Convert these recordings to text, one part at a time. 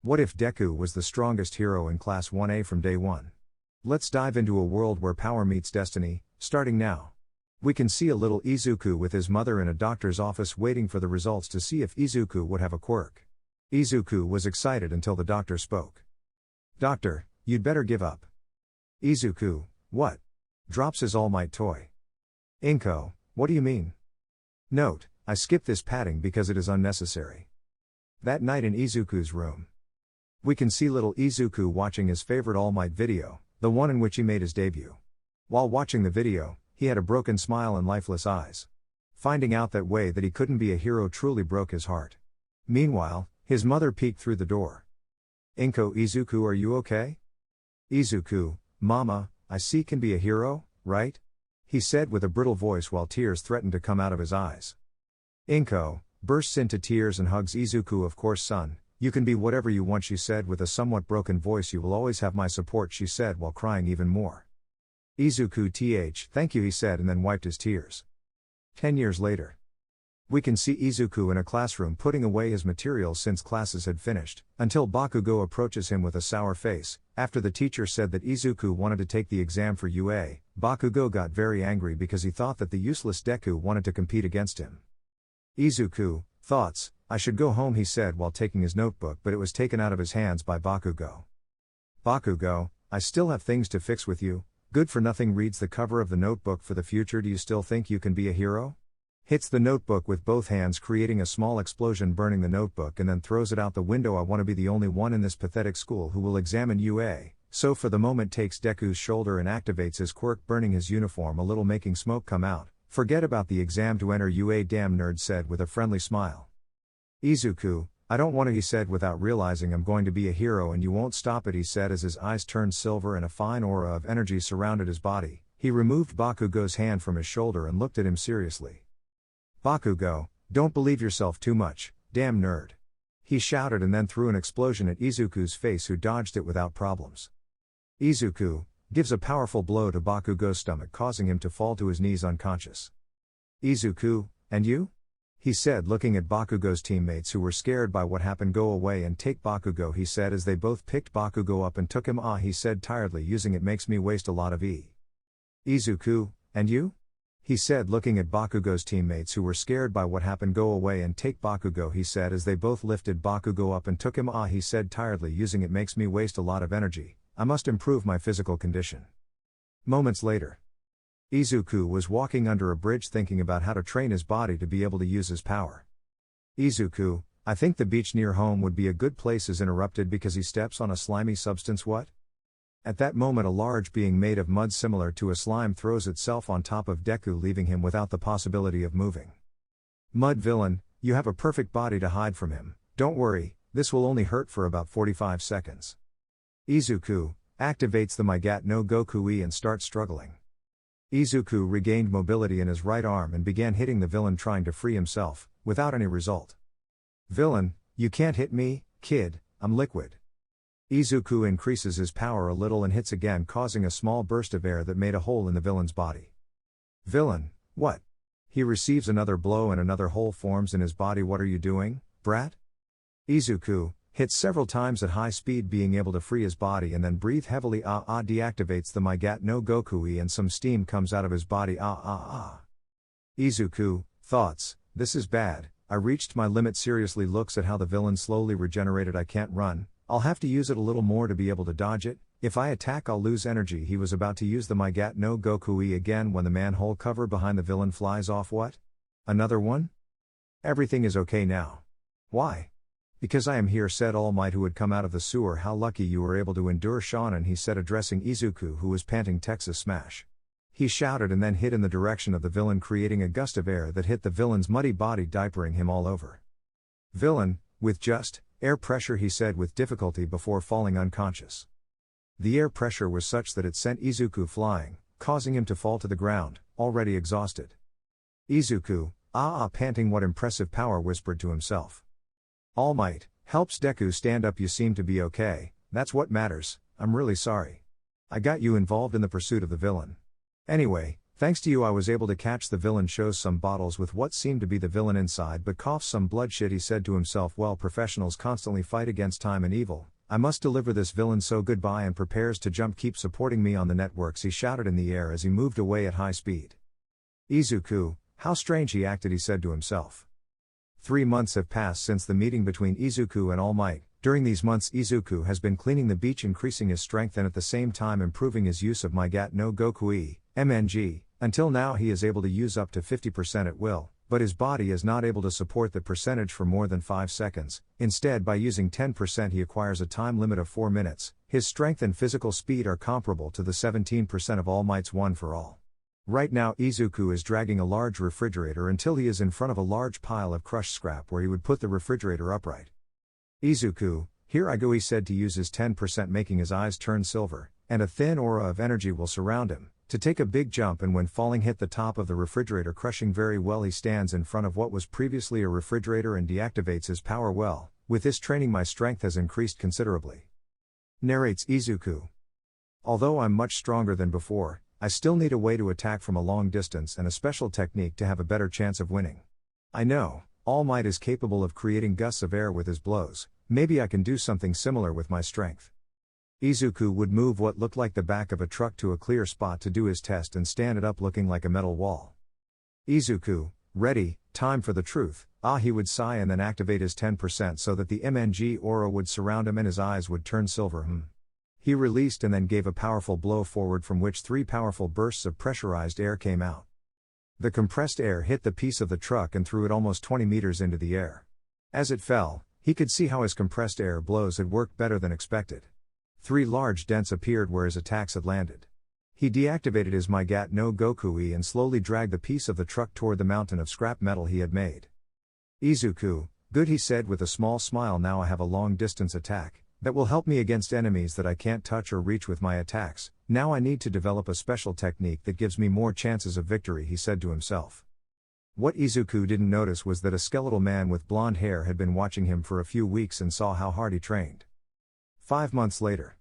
What if Deku was the strongest hero in Class 1A from day one? Let's dive into a world where power meets destiny, starting now. We can see a little Izuku with his mother in a doctor's office waiting for the results to see if Izuku would have a quirk. Izuku was excited until the doctor spoke. "Doctor, you'd better give up." Izuku, "What?" Drops his All Might toy. Inko, "What do you mean?" Note, I skipped this padding because it is unnecessary. That night in Izuku's room, we can see little Izuku watching his favorite All Might video, the one in which he made his debut. While watching the video, he had a broken smile and lifeless eyes. Finding out that way that he couldn't be a hero truly broke his heart. Meanwhile, his mother peeked through the door. "Inko, Izuku, are you okay?" Izuku, "Mama, I see can be a hero, right?" he said with a brittle voice while tears threatened to come out of his eyes. Inko bursts into tears and hugs Izuku. "Of course, son, you can be whatever you want," she said with a somewhat broken voice. "You will always have my support," she said while crying even more. Izuku, "Thank you," he said and then wiped his tears. 10 years later, we can see Izuku in a classroom putting away his materials since classes had finished, until Bakugo approaches him with a sour face. After the teacher said that Izuku wanted to take the exam for UA, Bakugo got very angry because he thought that the useless Deku wanted to compete against him. Izuku, "Thoughts, I should go home," he said while taking his notebook, but it was taken out of his hands by Bakugo. Bakugo, "I still have things to fix with you." Good for nothing reads the cover of the notebook. "For the future, do you still think you can be a hero?" Hits the notebook with both hands, creating a small explosion, burning the notebook, and then throws it out the window. "I want to be the only one in this pathetic school who will examine UA. So for the moment takes Deku's shoulder and activates his quirk, burning his uniform a little, making smoke come out. "Forget about the exam to enter UA, damn nerd," said with a friendly smile. Izuku, "I don't want to," he said without realizing. "I'm going to be a hero and you won't stop it," he said as his eyes turned silver and a fine aura of energy surrounded his body. He removed Bakugo's hand from his shoulder and looked at him seriously. "Bakugo, don't believe yourself too much, damn nerd," he shouted and then threw an explosion at Izuku's face, who dodged it without problems. Izuku gives a powerful blow to Bakugo's stomach, causing him to fall to his knees unconscious. "Izuku, and you?" he said, looking at Bakugo's teammates who were scared by what happened. "Go away and take Bakugo," he said as they both picked Bakugo up and took him. He said tiredly, "Using it makes me waste a lot of E." "Izuku, and you?" he said, looking at Bakugo's teammates who were scared by what happened. "Go away and take Bakugo," he said as they both lifted Bakugo up and took him. He said tiredly, "Using it makes me waste a lot of energy. I must improve my physical condition." Moments later, Izuku was walking under a bridge thinking about how to train his body to be able to use his power. "Izuku, I think the beach near home would be a good place," is interrupted because he steps on a slimy substance. "What?" At that moment, a large being made of mud similar to a slime throws itself on top of Deku, leaving him without the possibility of moving. "Mud villain, you have a perfect body to hide from him. Don't worry, this will only hurt for about 45 seconds. Izuku activates the Mygat no Gokui and starts struggling. Izuku regained mobility in his right arm and began hitting the villain, trying to free himself, without any result. "Villain, you can't hit me, kid, I'm liquid." Izuku increases his power a little and hits again, causing a small burst of air that made a hole in the villain's body. "Villain, what?" He receives another blow and another hole forms in his body. "What are you doing, brat?" Izuku hits several times at high speed, being able to free his body and then breathe heavily. Deactivates the Mygat no Gokui and some steam comes out of his body. Izuku, "Thoughts, this is bad. I reached my limit." Seriously looks at how the villain slowly regenerated. "I can't run. I'll have to use it a little more to be able to dodge it. If I attack, I'll lose energy." He was about to use the Mygat no Gokui again when the manhole cover behind the villain flies off. "What? Another one?" "Everything is okay now." "Why?" "Because I am here," said All Might, who had come out of the sewer. "How lucky you were able to endure, Shonen," he said, addressing Izuku, who was panting. "Texas Smash." He shouted and then hit in the direction of the villain, creating a gust of air that hit the villain's muddy body, diapering him all over. "Villain, with just air pressure," he said with difficulty before falling unconscious. The air pressure was such that it sent Izuku flying, causing him to fall to the ground, already exhausted. Izuku, panting, "What impressive power," whispered to himself. All Might helps Deku stand up. "You seem to be okay, that's what matters. I'm really sorry I got you involved in the pursuit of the villain. Anyway, Thanks to you I was able to catch the villain, shows some bottles with what seemed to be the villain inside but coughs some blood. Shit, he said to himself. Well, professionals constantly fight against time and evil. I must deliver this villain, so goodbye, and prepares to jump. Keep supporting me on the networks, he shouted in the air as he moved away at high speed. Izuku, how strange he acted, he said to himself. 3 months have passed since the meeting between Izuku and All Might. During these months Izuku has been cleaning the beach, increasing his strength and at the same time improving his use of Mygat no Gokui, MNG. Until now he is able to use up to 50% at will, but his body is not able to support the percentage for more than 5 seconds. Instead, by using 10% he acquires a time limit of 4 minutes. His strength and physical speed are comparable to the 17% of All Might's One for All. Right now Izuku is dragging a large refrigerator until he is in front of a large pile of crushed scrap where he would put the refrigerator upright. Izuku, here I go, he said to use his 10%, making his eyes turn silver, and a thin aura of energy will surround him. To take a big jump and when falling hit the top of the refrigerator, crushing very well. He stands in front of what was previously a refrigerator and deactivates his power well. With this training my strength has increased considerably. Narrates Izuku. Although I'm much stronger than before, I still need a way to attack from a long distance and a special technique to have a better chance of winning. I know, All Might is capable of creating gusts of air with his blows. Maybe I can do something similar with my strength. Izuku would move what looked like the back of a truck to a clear spot to do his test and stand it up looking like a metal wall. Izuku, ready, time for the truth. He would sigh and then activate his 10% so that the MNG aura would surround him and his eyes would turn silver. He released and then gave a powerful blow forward from which 3 powerful bursts of pressurized air came out. The compressed air hit the piece of the truck and threw it almost 20 meters into the air. As it fell, he could see how his compressed air blows had worked better than expected. 3 large dents appeared where his attacks had landed. He deactivated his Mygat no Gokui and slowly dragged the piece of the truck toward the mountain of scrap metal he had made. Izuku, good, he said with a small smile. Now I have a long distance attack that will help me against enemies that I can't touch or reach with my attacks. Now I need to develop a special technique that gives me more chances of victory, he said to himself. What Izuku didn't notice was that a skeletal man with blonde hair had been watching him for a few weeks and saw how hard he trained. 5 months later.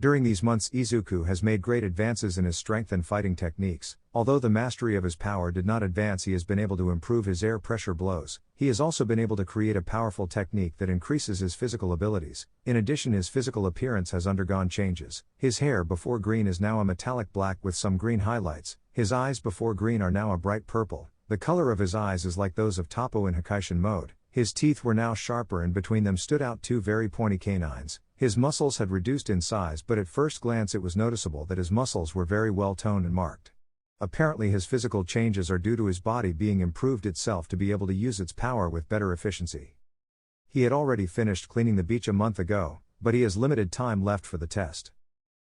During these months Izuku has made great advances in his strength and fighting techniques. Although the mastery of his power did not advance, he has been able to improve his air pressure blows. He has also been able to create a powerful technique that increases his physical abilities. In addition, his physical appearance has undergone changes. His hair before green is now a metallic black with some green highlights. His eyes before green are now a bright purple. The color of his eyes is like those of Toppo in Hakaishin mode. His teeth were now sharper and between them stood out 2 very pointy canines. His muscles had reduced in size, but at first glance it was noticeable that his muscles were very well toned and marked. Apparently his physical changes are due to his body being improved itself to be able to use its power with better efficiency. He had already finished cleaning the beach a month ago, but he has limited time left for the test.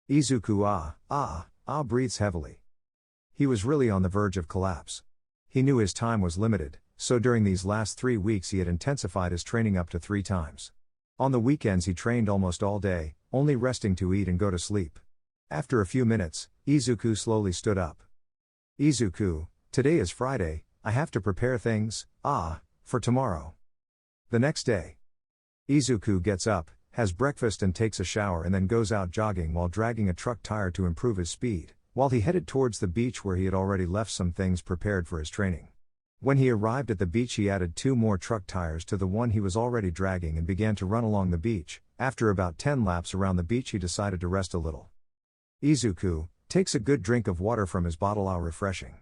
Izuku breathes heavily. He was really on the verge of collapse. He knew his time was limited, so during these last 3 weeks he had intensified his training up to 3 times. On the weekends he trained almost all day, only resting to eat and go to sleep. After a few minutes, Izuku slowly stood up. Izuku, today is Friday, I have to prepare things, for tomorrow. The next day. Izuku gets up, has breakfast and takes a shower and then goes out jogging while dragging a truck tire to improve his speed, while he headed towards the beach where he had already left some things prepared for his training. When he arrived at the beach he added 2 more truck tires to the one he was already dragging and began to run along the beach. After about 10 laps around the beach he decided to rest a little. Izuku takes a good drink of water from his bottle. Refreshing.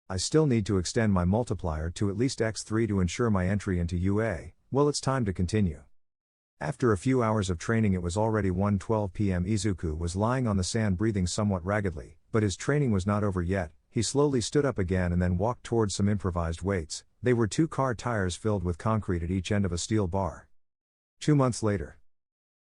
I still need to extend my multiplier to at least x3 to ensure my entry into UA. Well, it's time to continue. After a few hours of training it was already 1:12 p.m. Izuku was lying on the sand breathing somewhat raggedly, but his training was not over yet. He slowly stood up again and then walked towards some improvised weights. They were 2 car tires filled with concrete at each end of a steel bar. 2 months later.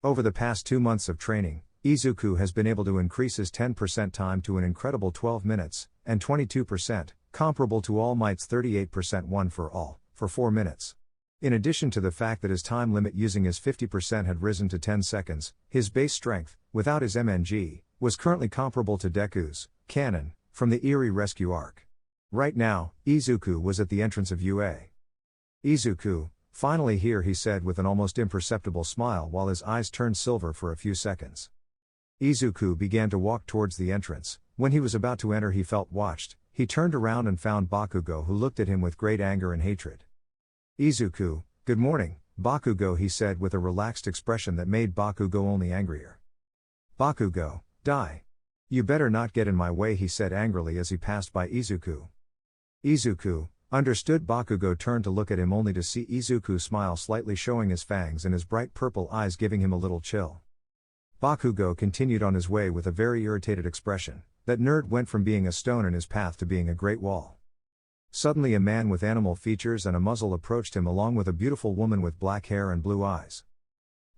Over the past 2 months of training, Izuku has been able to increase his 10% time to an incredible 12 minutes, and 22%, comparable to All Might's 38% One for All, for 4 minutes. In addition to the fact that his time limit using his 50% had risen to 10 seconds, his base strength, without his MNG, was currently comparable to Deku's cannon from the Eerie Rescue arc. Right now, Izuku was at the entrance of UA. Izuku, finally here, he said with an almost imperceptible smile while his eyes turned silver for a few seconds. Izuku began to walk towards the entrance. When he was about to enter he felt watched. he turned around and found Bakugo, who looked at him with great anger and hatred. "Izuku, good morning, Bakugo," he said with a relaxed expression that made Bakugo only angrier. "Bakugo, die. You better not get in my way," he said angrily as he passed by Izuku. Izuku, understood. Bakugo turned to look at him only to see Izuku smile slightly, showing his fangs and his bright purple eyes giving him a little chill. Bakugo continued on his way with a very irritated expression. That nerd went from being a stone in his path to being a great wall. Suddenly a man with animal features and a muzzle approached him along with a beautiful woman with black hair and blue eyes.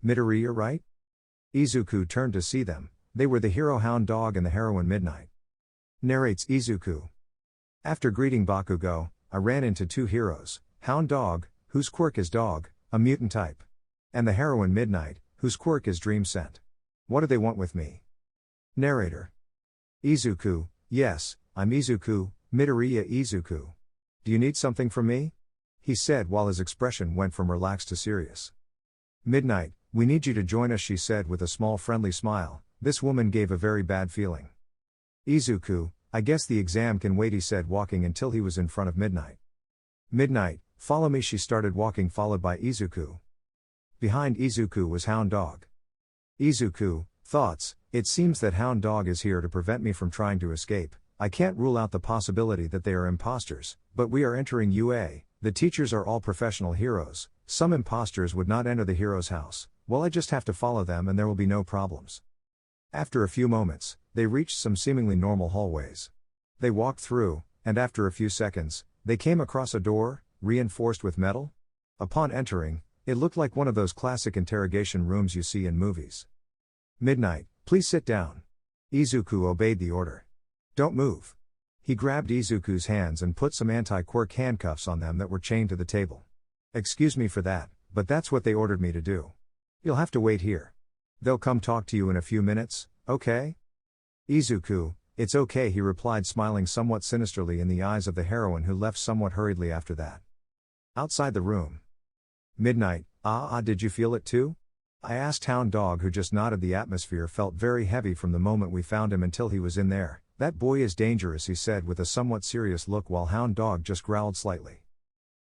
"Midoriya, right?" Izuku turned to see them. They were the hero Hound Dog and the heroine Midnight. Narrates Izuku. After greeting Bakugo, I ran into two heroes, Hound Dog, whose quirk is dog, a mutant type. And the heroine Midnight, whose quirk is dream scent. What do they want with me? Narrator. Izuku, yes, I'm Izuku, Midoriya Izuku. Do you need something from me? He said while his expression went from relaxed to serious. Midnight, we need you to join us, she said with a small friendly smile. This woman gave a very bad feeling. Izuku, I guess the exam can wait, he said, walking until he was in front of Midnight. Midnight, follow me, she started walking, followed by Izuku. Behind Izuku was Hound Dog. Izuku, thoughts, it seems that Hound Dog is here to prevent me from trying to escape. I can't rule out the possibility that they are imposters, but we are entering UA, the teachers are all professional heroes, some imposters would not enter the hero's house, well I just have to follow them and there will be no problems. After a few moments, they reached some seemingly normal hallways. They walked through, and after a few seconds, they came across a door, reinforced with metal. Upon entering, it looked like one of those classic interrogation rooms you see in movies. Midnight, please sit down. Izuku obeyed the order. Don't move. He grabbed Izuku's hands and put some anti-quirk handcuffs on them that were chained to the table. Excuse me for that, but that's what they ordered me to do. You'll have to wait here. They'll come talk to you in a few minutes, okay? Izuku, it's okay, he replied, smiling somewhat sinisterly in the eyes of the heroine, who left somewhat hurriedly after that. Outside the room. Midnight, did you feel it too? I asked Hound Dog, who just nodded. The atmosphere felt very heavy from the moment we found him until he was in there. That boy is dangerous, he said with a somewhat serious look, while Hound Dog just growled slightly.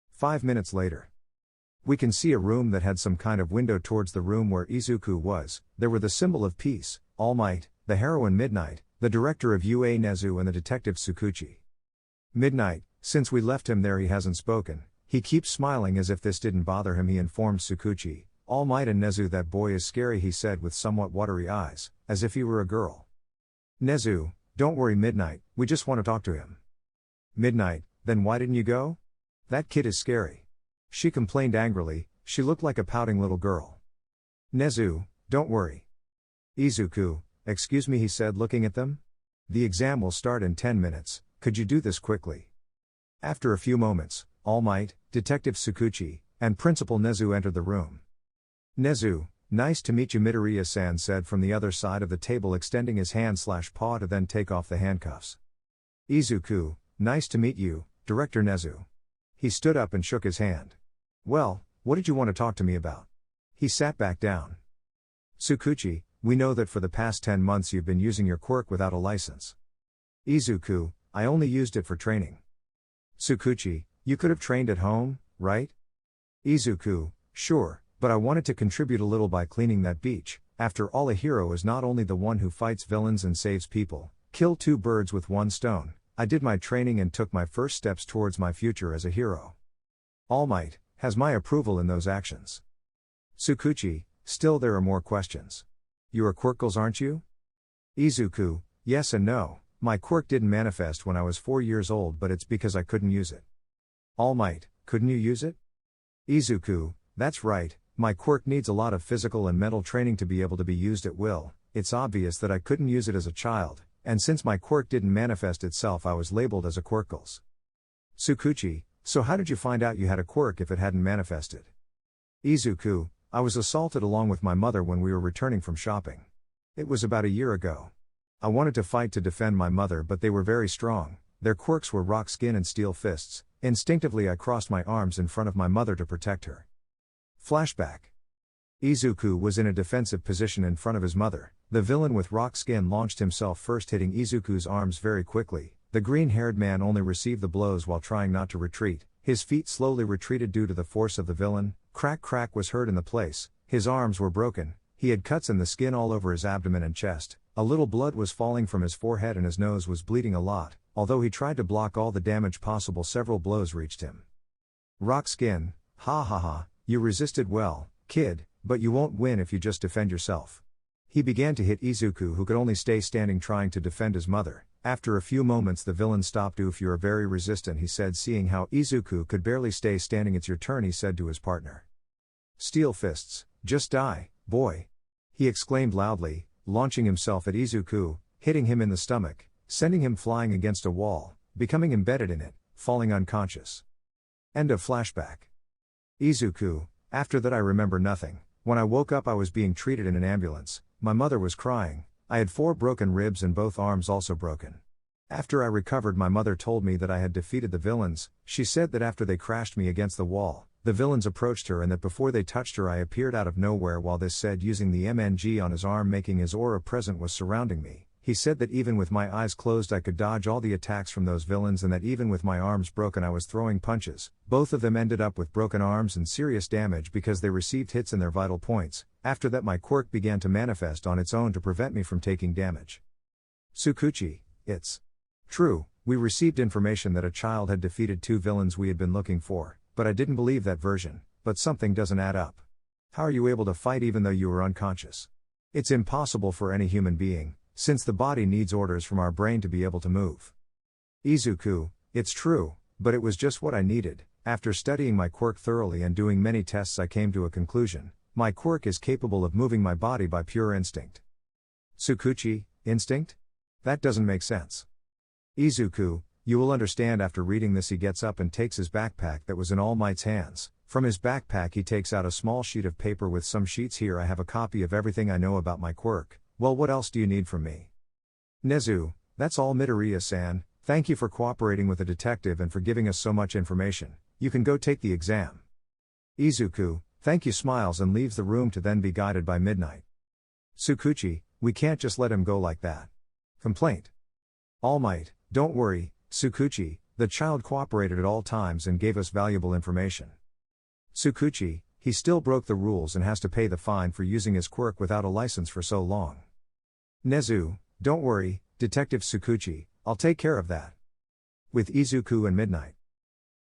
5 minutes later. We can see a room that had some kind of window towards the room where Izuku was. There were the symbol of peace, All Might, the heroine Midnight, the director of UA Nezu, and the detective Tsukuchi. Midnight, since we left him there he hasn't spoken. He keeps smiling as if this didn't bother him, he informed Tsukuchi. All Might and Nezu, that boy is scary, he said with somewhat watery eyes, as if he were a girl. Nezu, don't worry Midnight, we just want to talk to him. Midnight, then why didn't you go? That kid is scary. She complained angrily, she looked like a pouting little girl. Nezu, don't worry. Izuku, excuse me, he said looking at them. The exam will start in 10 minutes, could you do this quickly? After a few moments, All Might, Detective Tsukuchi, and Principal Nezu entered the room. Nezu, nice to meet you, Midoriya-san said from the other side of the table, extending his hand/paw to then take off the handcuffs. Izuku, nice to meet you, Director Nezu. He stood up and shook his hand. Well, what did you want to talk to me about? He sat back down. Tsukuchi, we know that for the past 10 months you've been using your quirk without a license. Izuku, I only used it for training. Tsukuchi, you could have trained at home, right? Izuku, sure, but I wanted to contribute a little by cleaning that beach. After all, a hero is not only the one who fights villains and saves people. Kill two birds with one stone. I did my training and took my first steps towards my future as a hero. All Might has my approval in those actions. Tsukuchi, still there are more questions. You are quirkles, aren't you? Izuku, yes and no. My quirk didn't manifest when I was 4 years old, but it's because I couldn't use it. All Might, couldn't you use it? Izuku, that's right, my quirk needs a lot of physical and mental training to be able to be used at will. It's obvious that I couldn't use it as a child, and since my quirk didn't manifest itself, I was labeled as a quirkles. Tsukuchi, so how did you find out you had a quirk if it hadn't manifested? Izuku, I was assaulted along with my mother when we were returning from shopping. It was about a year ago. I wanted to fight to defend my mother, but they were very strong. Their quirks were rock skin and steel fists. Instinctively I crossed my arms in front of my mother to protect her. Flashback. Izuku was in a defensive position in front of his mother. The villain with rock skin launched himself first, hitting Izuku's arms very quickly. The green-haired man only received the blows while trying not to retreat. His feet slowly retreated due to the force of the villain. Crack crack was heard in the place. His arms were broken. He had cuts in the skin all over his abdomen and chest. A little blood was falling from his forehead and his nose was bleeding a lot. Although he tried to block all the damage possible, several blows reached him. Rock skin, ha ha ha, you resisted well, kid, but you won't win if you just defend yourself. He began to hit Izuku, who could only stay standing trying to defend his mother. After a few moments the villain stopped. If you're very resistant, he said, seeing how Izuku could barely stay standing. It's your turn, he said to his partner. Steel fists, just die, boy. He exclaimed loudly, launching himself at Izuku, hitting him in the stomach, sending him flying against a wall, becoming embedded in it, falling unconscious. End of flashback. Izuku, after that I remember nothing. When I woke up I was being treated in an ambulance. My mother was crying. I had 4 broken ribs and both arms also broken. After I recovered, my mother told me that I had defeated the villains. She said that after they crashed me against the wall, the villains approached her and that before they touched her I appeared out of nowhere while this said using the MNG on his arm making his aura present was surrounding me. He said that even with my eyes closed I could dodge all the attacks from those villains and that even with my arms broken I was throwing punches. Both of them ended up with broken arms and serious damage because they received hits in their vital points. After that my quirk began to manifest on its own to prevent me from taking damage. Tsukuchi, it's true, we received information that a child had defeated 2 villains we had been looking for, but I didn't believe that version, but something doesn't add up. How are you able to fight even though you were unconscious? It's impossible for any human being, since the body needs orders from our brain to be able to move. Izuku, it's true, but it was just what I needed. After studying my quirk thoroughly and doing many tests I came to a conclusion. My quirk is capable of moving my body by pure instinct. Tsukuchi, instinct? That doesn't make sense. Izuku, you will understand after reading this. He gets up and takes his backpack that was in All Might's hands. From his backpack he takes out a small sheet of paper with some sheets. Here I have a copy of everything I know about my quirk. Well, what else do you need from me? Nezu, that's all. Midoriya-san, thank you for cooperating with the detective and for giving us so much information. You can go take the exam. Izuku, thank you. Smiles and leaves the room to then be guided by Midnight. Tsukuchi, we can't just let him go like that. Complaint. All Might, don't worry, Tsukuchi, the child cooperated at all times and gave us valuable information. Tsukuchi, he still broke the rules and has to pay the fine for using his quirk without a license for so long. Nezu, don't worry, Detective Tsukuchi, I'll take care of that. With Izuku and Midnight.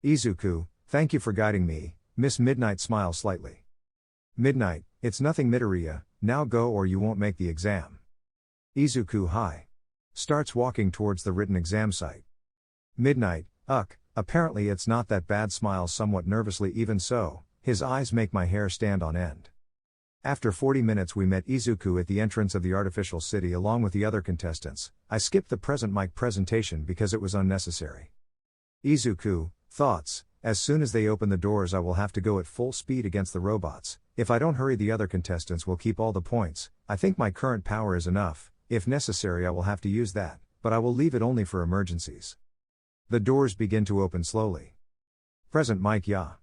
Izuku, thank you for guiding me. Miss Midnight smiles slightly. Midnight, it's nothing. Midoriya, now go or you won't make the exam. Izuku, hi. Starts walking towards the written exam site. Midnight, apparently it's not that bad. Smiles somewhat nervously. Even so, his eyes make my hair stand on end. After 40 minutes we met Izuku at the entrance of the artificial city along with the other contestants. I skipped the present mic presentation because it was unnecessary. Izuku, thoughts, as soon as they open the doors I will have to go at full speed against the robots. If I don't hurry the other contestants will keep all the points. I think my current power is enough. If necessary I will have to use that, but I will leave it only for emergencies. The doors begin to open slowly. Present mic, yeah.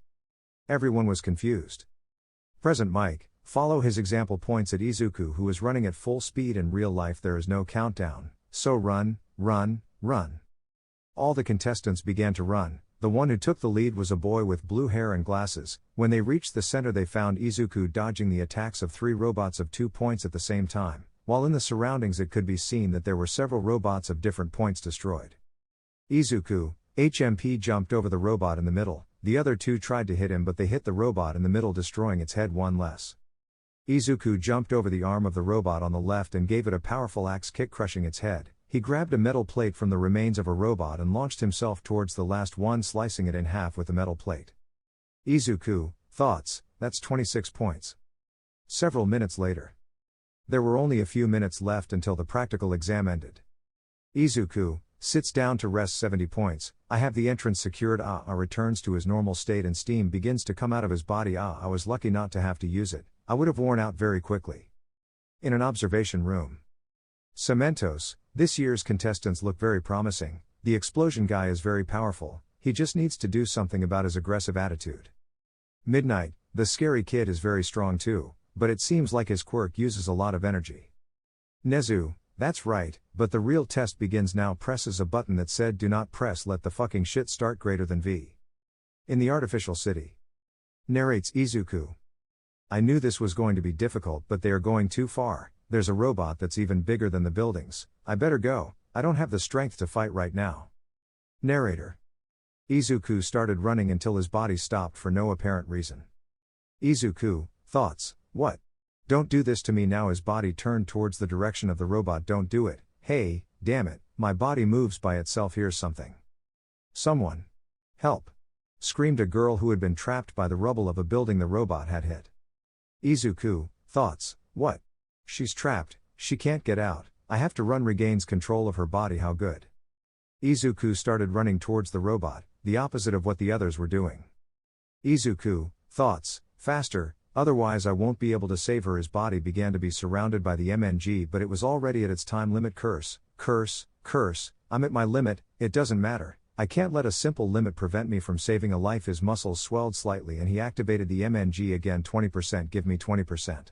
Everyone was confused. Present mic, follow his example. Points at Izuku who is running at full speed. In real life there is no countdown, so run, run, run. All the contestants began to run. The one who took the lead was a boy with blue hair and glasses. When they reached the center they found Izuku dodging the attacks of 3 robots of 2 points at the same time, while in the surroundings it could be seen that there were several robots of different points destroyed. Izuku, HMP jumped over the robot in the middle. The other 2 tried to hit him but they hit the robot in the middle destroying its head one less. Izuku jumped over the arm of the robot on the left and gave it a powerful axe kick crushing its head. He grabbed a metal plate from the remains of a robot and launched himself towards the last one, slicing it in half with the metal plate. Izuku, thoughts, that's 26 points. Several minutes later. There were only a few minutes left until the practical exam ended. Izuku sits down to rest. 70 points. I have the entrance secured. Returns to his normal state and steam begins to come out of his body. I was lucky not to have to use it. I would have worn out very quickly. In an observation room. Cementos, this year's contestants look very promising. The explosion guy is very powerful. He just needs to do something about his aggressive attitude. Midnight, the scary kid is very strong too, but it seems like his quirk uses a lot of energy. Nezu, That's right, but the real test begins now. Presses a button that said do not press, let the fucking shit start greater than V. In the artificial city. Narrates Izuku. I knew this was going to be difficult, but they are going too far. There's a robot that's even bigger than the buildings. I better go, I don't have the strength to fight right now. Narrator. Izuku started running until his body stopped for no apparent reason. Izuku, thoughts, what? Don't do this to me now. His body turned towards the direction of the robot. Don't do it. Hey, damn it, my body moves by itself. Here's something. Someone. Help. Screamed a girl who had been trapped by the rubble of a building the robot had hit. Izuku, thoughts, what? She's trapped, she can't get out, I have to run. Regains control of her body. How good. Izuku started running towards the robot, the opposite of what the others were doing. Izuku, thoughts, faster, otherwise I won't be able to save her. His body began to be surrounded by the MNG, but it was already at its time limit. Curse, I'm at my limit, it doesn't matter. I can't let a simple limit prevent me from saving a life. His muscles swelled slightly and he activated the MNG again. 20%, give me 20%.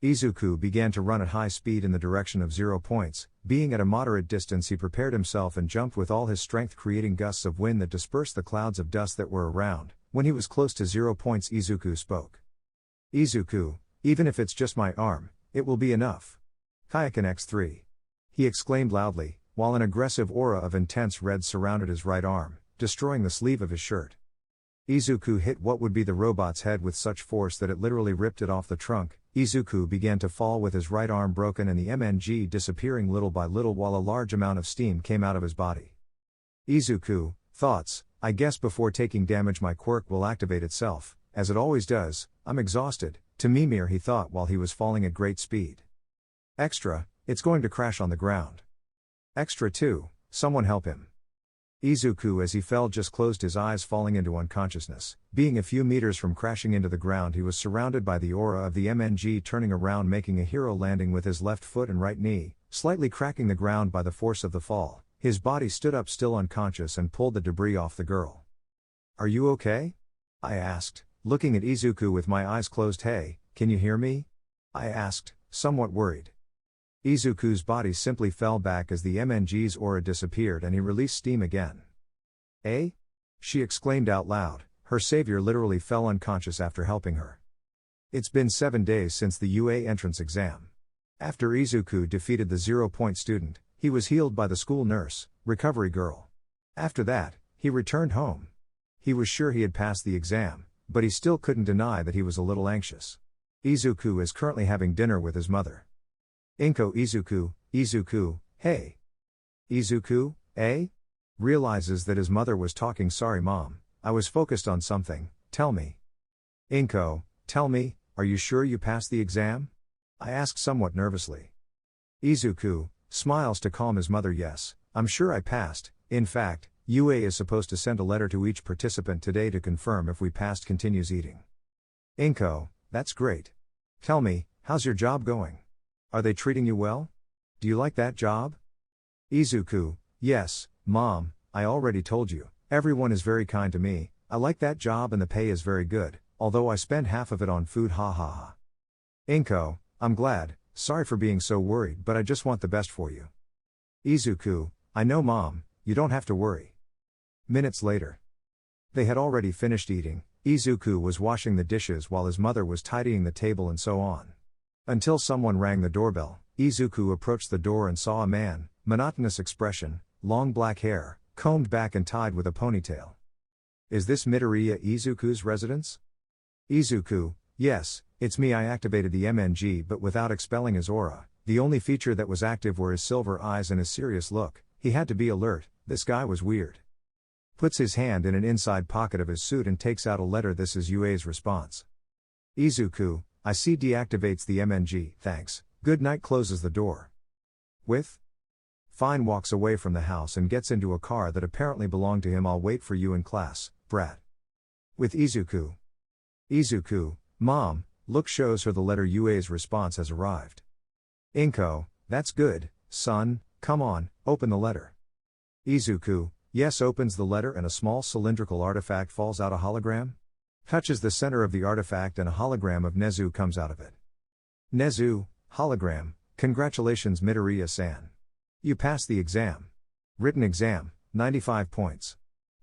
Izuku began to run at high speed in the direction of 0 points. Being at a moderate distance, he prepared himself and jumped with all his strength, creating gusts of wind that dispersed the clouds of dust that were around. When he was close to 0 points, Izuku spoke. Izuku, even if it's just my arm, it will be enough. Kaioken X3. He exclaimed loudly, while an aggressive aura of intense red surrounded his right arm, destroying the sleeve of his shirt. Izuku hit what would be the robot's head with such force that it literally ripped it off the trunk. Izuku began to fall with his right arm broken and the MNG disappearing little by little while a large amount of steam came out of his body. Izuku, thoughts, I guess before taking damage my quirk will activate itself, as it always does. I'm exhausted. To Mimir, he thought while he was falling at great speed. Extra, it's going to crash on the ground. Extra 2, someone help him. Izuku, as he fell, just closed his eyes, falling into unconsciousness. Being a few meters from crashing into the ground, he was surrounded by the aura of the MNG, turning around, making a hero landing with his left foot and right knee, slightly cracking the ground by the force of the fall. His body stood up still unconscious and pulled the debris off the girl. Are you okay? I asked, looking at Izuku with my eyes closed. Hey, can you hear me? I asked, somewhat worried. Izuku's body simply fell back as the MNG's aura disappeared and he released steam again. Eh? She exclaimed out loud. Her savior literally fell unconscious after helping her. It's been 7 days since the UA entrance exam. After Izuku defeated the 0-point student, he was healed by the school nurse, recovery girl. After that, he returned home. He was sure he had passed the exam, but he still couldn't deny that he was a little anxious. Izuku is currently having dinner with his mother. Inko Izuku, hey. Izuku, eh? Realizes that his mother was talking. Sorry mom, I was focused on something, tell me. Inko, tell me, are you sure you passed the exam? I asked somewhat nervously. Izuku smiles to calm his mother. Yes, I'm sure I passed. In fact, UA is supposed to send a letter to each participant today to confirm if we passed. Continues eating. Inko, that's great. Tell me, how's your job going? Are they treating you well? Do you like that job? Izuku, yes, mom, I already told you, everyone is very kind to me, I like that job and the pay is very good, although I spend half of it on food. Ha ha ha. Inko, I'm glad, sorry for being so worried, but I just want the best for you. Izuku, I know mom, you don't have to worry. Minutes later. They had already finished eating. Izuku was washing the dishes while his mother was tidying the table and so on. Until someone rang the doorbell. Izuku approached the door and saw a man, monotonous expression, long black hair, combed back and tied with a ponytail. Is this Midoriya Izuku's residence? Izuku, yes, it's me. I activated the MNG but without expelling his aura. The only feature that was active were his silver eyes and his serious look. He had to be alert, this guy was weird. Puts his hand in an inside pocket of his suit and takes out a letter. This is UA's response. Izuku, I see. Deactivates the MNG, thanks, good night. Closes the door. With? Fine. Walks away from the house and gets into a car that apparently belonged to him. I'll wait for you in class, brat. With Izuku. Izuku, mom, look, shows her the letter. UA's response has arrived. Inko, that's good, son, come on, open the letter. Izuku, yes. Opens the letter and a small cylindrical artifact falls out. A hologram? Touches the center of the artifact and a hologram of Nezu comes out of it. Nezu, hologram, Congratulations Midoriya-san. You passed the exam. Written exam, 95 points.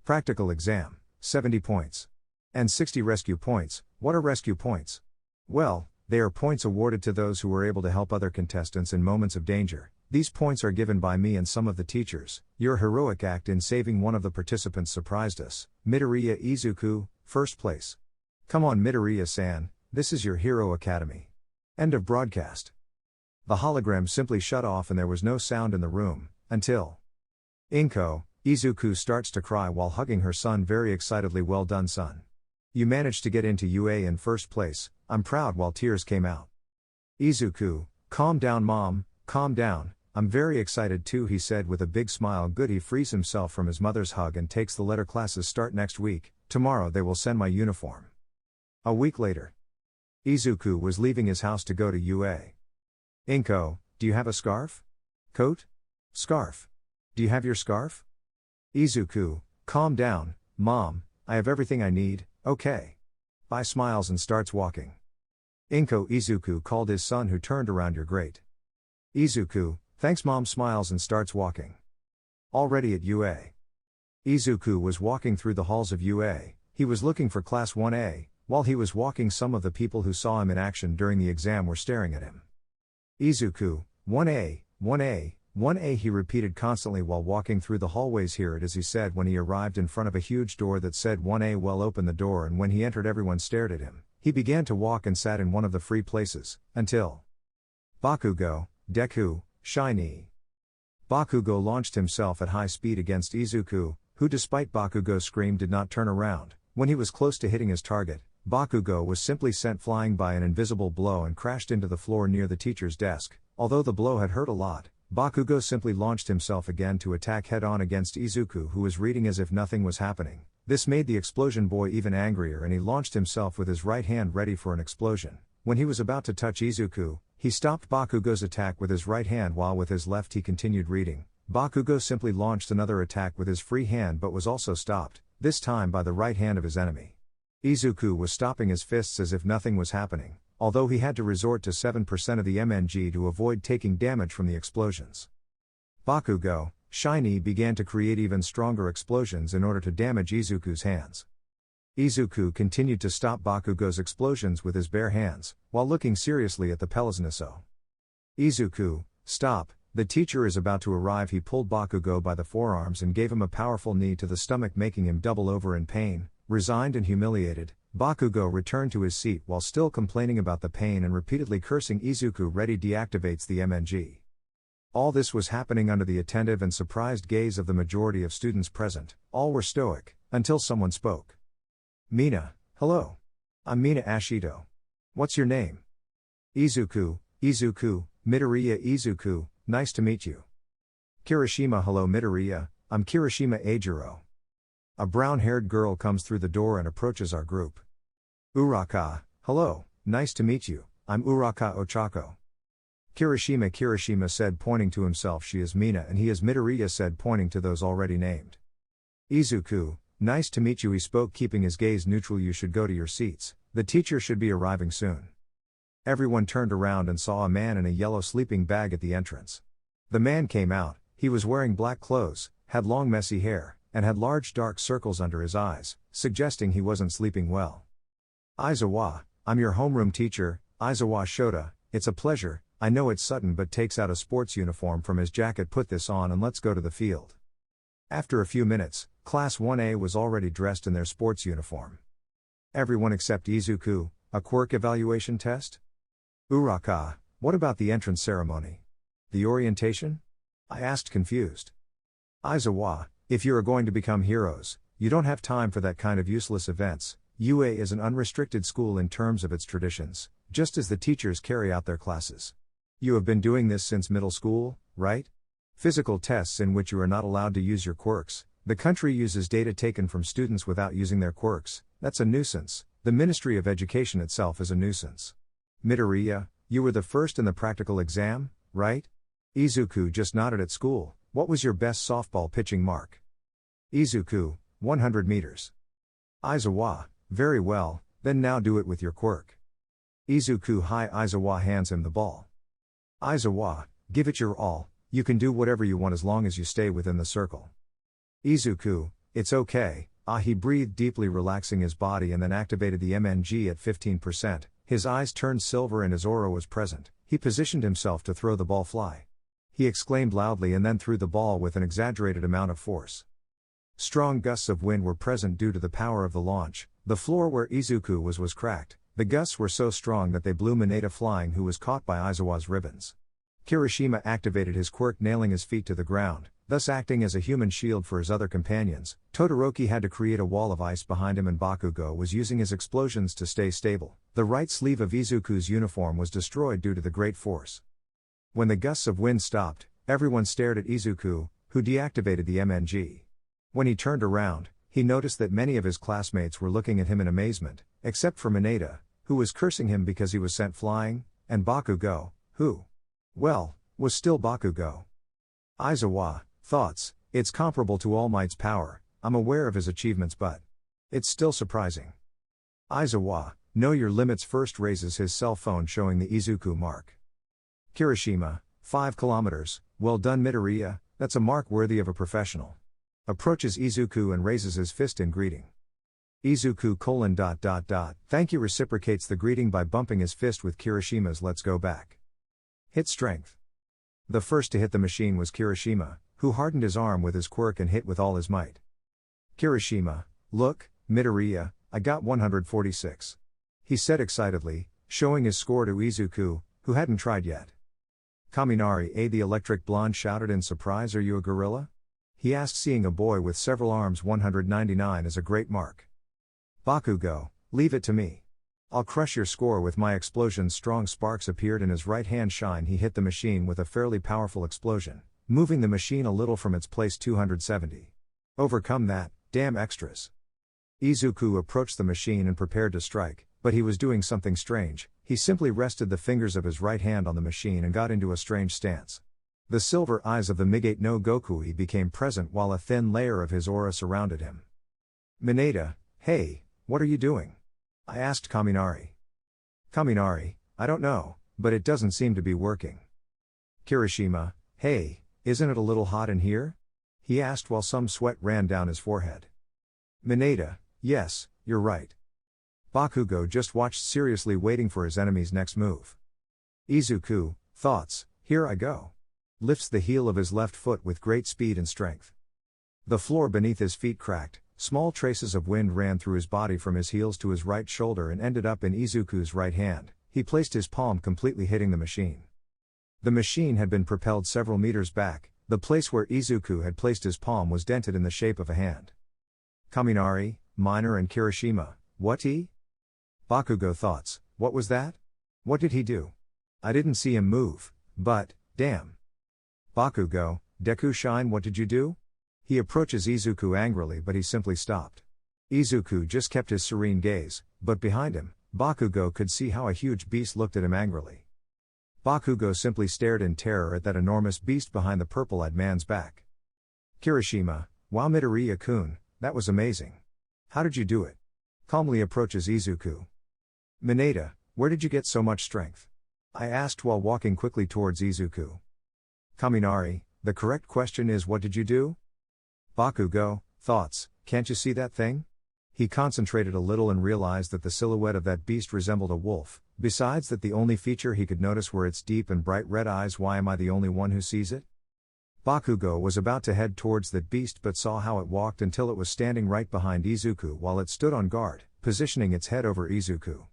Practical exam, 70 points. And 60 rescue points. What are rescue points? Well, they are points awarded to those who were able to help other contestants in moments of danger. These points are given by me and some of the teachers. Your heroic act in saving one of the participants surprised us. Midoriya Izuku, first place. Come on Midoriya-san, this is your Hero Academy. End of broadcast. The hologram simply shut off and there was no sound in the room, until Izuku starts to cry while hugging her son very excitedly. Well done son. You managed to get into UA in first place, I'm proud while tears came out. Izuku, calm down mom, calm down, I'm very excited too he said with a big smile. Good. He frees himself from his mother's hug and takes the letter. Classes start next week, tomorrow they will send my uniform. A week later. Izuku was leaving his house to go to UA. Do you have a scarf? Coat? Scarf. Do you have your scarf? Izuku, calm down, mom, I have everything I need, okay. Bye smiles and starts walking. Izuku called his son who turned around. You're great. Izuku, thanks mom smiles and starts walking. Already at UA. Izuku was walking through the halls of UA, he was looking for Class 1A, while he was walking some of the people who saw him in action during the exam were staring at him. Izuku, 1A, 1A, 1A he repeated constantly while walking through the hallways. Here it is he said when he arrived in front of a huge door that said 1A. Well open the door and when he entered everyone stared at him. He began to walk and sat in one of the free places, until Bakugo, Deku, Shiny. Bakugo launched himself at high speed against Izuku, who despite Bakugo's scream did not turn around. When he was close to hitting his target, Bakugo was simply sent flying by an invisible blow and crashed into the floor near the teacher's desk. Although the blow had hurt a lot, Bakugo simply launched himself again to attack head-on against Izuku who was reading as if nothing was happening. This made the explosion boy even angrier and he launched himself with his right hand ready for an explosion. When he was about to touch Izuku, he stopped Bakugo's attack with his right hand while with his left he continued reading. Bakugo simply launched another attack with his free hand but was also stopped, this time by the right hand of his enemy. Izuku was stopping his fists as if nothing was happening, although he had to resort to 7% of the MNG to avoid taking damage from the explosions. Bakugo, Shiny began to create even stronger explosions in order to damage Izuku's hands. Izuku continued to stop Bakugo's explosions with his bare hands, while looking seriously at the Pelizniso. Izuku, stop, the teacher is about to arrive. He pulled Bakugo by the forearms and gave him a powerful knee to the stomach making him double over in pain. Resigned and humiliated, Bakugo returned to his seat while still complaining about the pain and repeatedly cursing Izuku. Ready deactivates the MNG. All this was happening under the attentive and surprised gaze of the majority of students present. All were stoic, until someone spoke. Mina, hello. I'm Mina Ashito. What's your name? Izuku, Midoriya Izuku, nice to meet you. Kirishima, hello Midoriya, I'm Kirishima Eijiro. A brown-haired girl comes through the door and approaches our group. Uraka, hello, nice to meet you, I'm Uraka Ochako. Kirishima said pointing to himself. She is Mina and he is Midoriya said pointing to those already named. Izuku, nice to meet you he spoke keeping his gaze neutral. You should go to your seats, the teacher should be arriving soon. Everyone turned around and saw a man in a yellow sleeping bag at the entrance. The man came out, he was wearing black clothes, had long messy hair, and had large dark circles under his eyes, suggesting he wasn't sleeping well. Aizawa, I'm your homeroom teacher, Aizawa Shota, it's a pleasure, I know it's sudden but takes out a sports uniform from his jacket. Put this on and let's go to the field. After a few minutes, Class 1A was already dressed in their sports uniform. Everyone except Izuku, a quirk evaluation test? Uraka, what about the entrance ceremony? The orientation? I asked confused. Aizawa, if you are going to become heroes, you don't have time for that kind of useless events. UA is an unrestricted school in terms of its traditions, just as the teachers carry out their classes. You have been doing this since middle school, right? Physical tests in which you are not allowed to use your quirks. The country uses data taken from students without using their quirks. That's a nuisance. The Ministry of Education itself is a nuisance. Midoriya, you were the first in the practical exam, right? Izuku just nodded. At school, what was your best softball pitching mark? Izuku, 100 meters. Aizawa, very well, then now do it with your quirk. Izuku. Hi. Aizawa hands him the ball. Aizawa, give it your all, you can do whatever you want as long as you stay within the circle. Izuku, it's okay. He breathed deeply, relaxing his body, and then activated the MNG at 15%. His eyes turned silver and his aura was present. He positioned himself to throw the ball fly. He exclaimed loudly and then threw the ball with an exaggerated amount of force. Strong gusts of wind were present due to the power of the launch. The floor where Izuku was cracked. The gusts were so strong that they blew Mineta flying, who was caught by Aizawa's ribbons. Kirishima activated his quirk, nailing his feet to the ground, thus acting as a human shield for his other companions. Todoroki had to create a wall of ice behind him, and Bakugo was using his explosions to stay stable. The right sleeve of Izuku's uniform was destroyed due to the great force. When the gusts of wind stopped, everyone stared at Izuku, who deactivated the MNG. When he turned around, he noticed that many of his classmates were looking at him in amazement, except for Mineta, who was cursing him because he was sent flying, and Bakugo, who, well, was still Bakugo. Aizawa, thoughts, it's comparable to All Might's power. I'm aware of his achievements, but it's still surprising. Aizawa, know your limits. First raises his cell phone showing the Izuku mark. Kirishima, 5 kilometers, well done Midoriya, that's a mark worthy of a professional. Approaches Izuku and raises his fist in greeting. Izuku : thank you reciprocates the greeting by bumping his fist with Kirishima's. Let's go back. Hit strength. The first to hit the machine was Kirishima, who hardened his arm with his quirk and hit with all his might. Kirishima, look, Midoriya, I got 146. He said excitedly, showing his score to Izuku, who hadn't tried yet. Kaminari, the electric blonde shouted in surprise, are you a gorilla? He asked, seeing a boy with several arms. 199 is a great mark. Bakugo, leave it to me. I'll crush your score with my explosions. Strong sparks appeared in his right hand. Shine. He hit the machine with a fairly powerful explosion, moving the machine a little from its place. 270. Overcome that, damn extras. Izuku approached the machine and prepared to strike, but he was doing something strange. He simply rested the fingers of his right hand on the machine and got into a strange stance. The silver eyes of the Migate no Gokui became present while a thin layer of his aura surrounded him. Mineta, hey, what are you doing? I asked Kaminari. Kaminari, I don't know, but it doesn't seem to be working. Kirishima, hey, isn't it a little hot in here? He asked while some sweat ran down his forehead. Mineta, yes, you're right. Bakugo just watched seriously, waiting for his enemy's next move. Izuku, thoughts, here I go. Lifts the heel of his left foot with great speed and strength. The floor beneath his feet cracked, small traces of wind ran through his body from his heels to his right shoulder and ended up in Izuku's right hand. He placed his palm, completely hitting the machine. The machine had been propelled several meters back. The place where Izuku had placed his palm was dented in the shape of a hand. Kaminari, Minor and Kirishima, what he? Bakugo, thoughts, what was that? What did he do? I didn't see him move, but, damn. Bakugo, Deku Shine, what did you do? He approaches Izuku angrily, but he simply stopped. Izuku just kept his serene gaze, but behind him, Bakugo could see how a huge beast looked at him angrily. Bakugo simply stared in terror at that enormous beast behind the purple-eyed man's back. Kirishima, wow Midoriya-kun, that was amazing. How did you do it? Calmly approaches Izuku. Mineta, where did you get so much strength? I asked while walking quickly towards Izuku. Kaminari, the correct question is what did you do? Bakugo, thoughts, can't you see that thing? He concentrated a little and realized that the silhouette of that beast resembled a wolf, besides that the only feature he could notice were its deep and bright red eyes. Why am I the only one who sees it? Bakugo was about to head towards that beast but saw how it walked until it was standing right behind Izuku while it stood on guard, positioning its head over Izuku.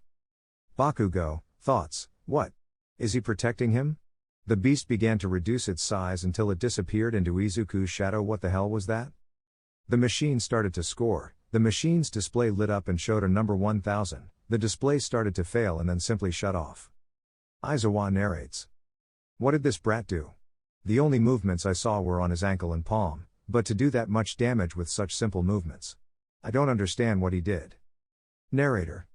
Bakugo, thoughts, what? Is he protecting him? The beast began to reduce its size until it disappeared into Izuku's shadow. What the hell was that? The machine started to score. The machine's display lit up and showed a number 1000. The display started to fail and then simply shut off. Aizawa narrates. What did this brat do? The only movements I saw were on his ankle and palm, but to do that much damage with such simple movements. I don't understand what he did. Narrator.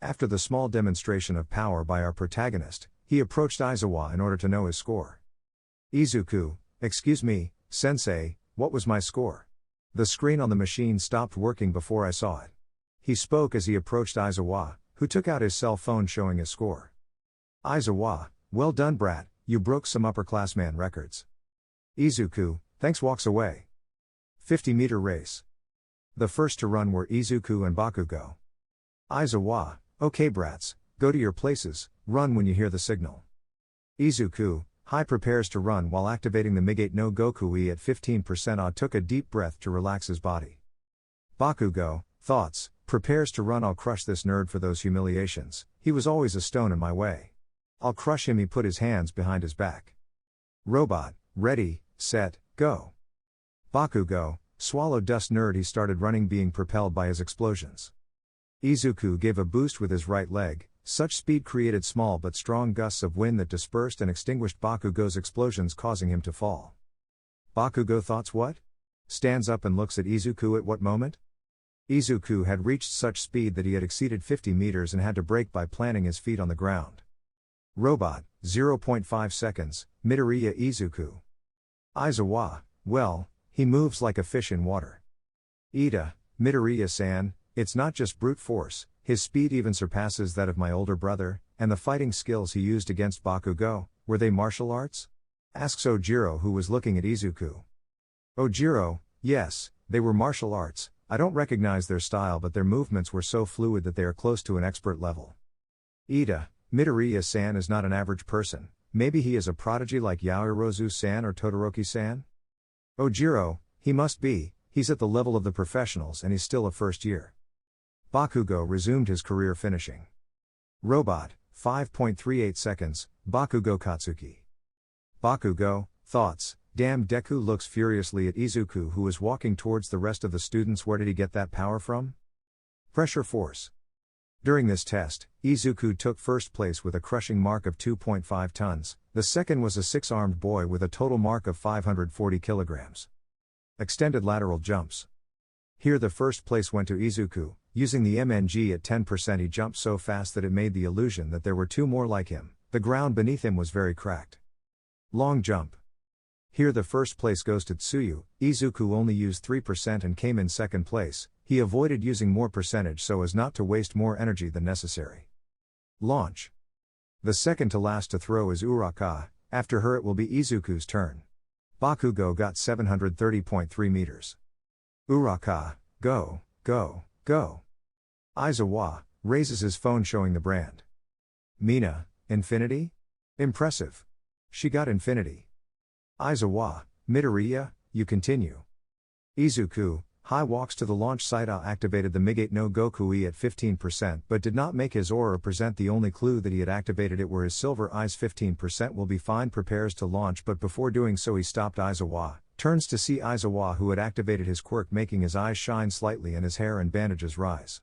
After the small demonstration of power by our protagonist, he approached Aizawa in order to know his score. Izuku, excuse me, sensei, what was my score? The screen on the machine stopped working before I saw it. He spoke as he approached Aizawa, who took out his cell phone showing his score. Aizawa, well done brat, you broke some upperclassman records. Izuku, thanks, walks away. 50-meter race. The first to run were Izuku and Bakugo. Aizawa, okay brats, go to your places, run when you hear the signal. Izuku, hi, prepares to run while activating the Migate no Gokui at 15%. Took a deep breath to relax his body. Bakugo, thoughts, prepares to run. I'll crush this nerd for those humiliations, he was always a stone in my way. I'll crush him. He put his hands behind his back. Robot, ready, set, go. Bakugo, swallow dust nerd. He started running, being propelled by his explosions. Izuku gave a boost with his right leg. Such speed created small but strong gusts of wind that dispersed and extinguished Bakugo's explosions, causing him to fall. Bakugo, thoughts, what? Stands up and looks at Izuku. At what moment? Izuku had reached such speed that he had exceeded 50 meters and had to brake by planting his feet on the ground. Robot, 0.5 seconds, Midoriya Izuku. Aizawa, well, he moves like a fish in water. Ida, Midoriya-san, it's not just brute force, his speed even surpasses that of my older brother, and the fighting skills he used against Bakugo, were they martial arts? Asks Ojiro, who was looking at Izuku. Ojiro, yes, they were martial arts. I don't recognize their style, but their movements were so fluid that they are close to an expert level. Ida, Midoriya-san is not an average person, maybe he is a prodigy like Yaoyorozu-san or Todoroki-san? Ojiro, he must be, he's at the level of the professionals and he's still a first year. Bakugo resumed his career, finishing. Robot, 5.38 seconds, Bakugo Katsuki. Bakugo, thoughts, damn. Deku looks furiously at Izuku, who is walking towards the rest of the students. Where did he get that power from? Pressure force. During this test, Izuku took first place with a crushing mark of 2.5 tons, the second was a 6-armed boy with a total mark of 540 kilograms. Extended lateral jumps. Here the first place went to Izuku. Using the MNG at 10%, he jumped so fast that it made the illusion that there were two more like him. The ground beneath him was very cracked. Long jump. Here the first place goes to Tsuyu. Izuku only used 3% and came in second place. He avoided using more percentage so as not to waste more energy than necessary. Launch. The second to last to throw is Uraka. After her it will be Izuku's turn. Bakugo got 730.3 meters. Uraka, go, go, go. Aizawa raises his phone showing the brand. Mina, infinity? Impressive. She got infinity. Aizawa, Midoriya, you continue. Izuku, hi, walks to the launch site. Activated the Migate no Gokui at 15% but did not make his aura present the only clue that he had activated it were his silver eyes. 15% will be fine. Prepares to launch, but before doing so he stopped. Aizawa turns to see Aizawa, who had activated his quirk, making his eyes shine slightly and his hair and bandages rise.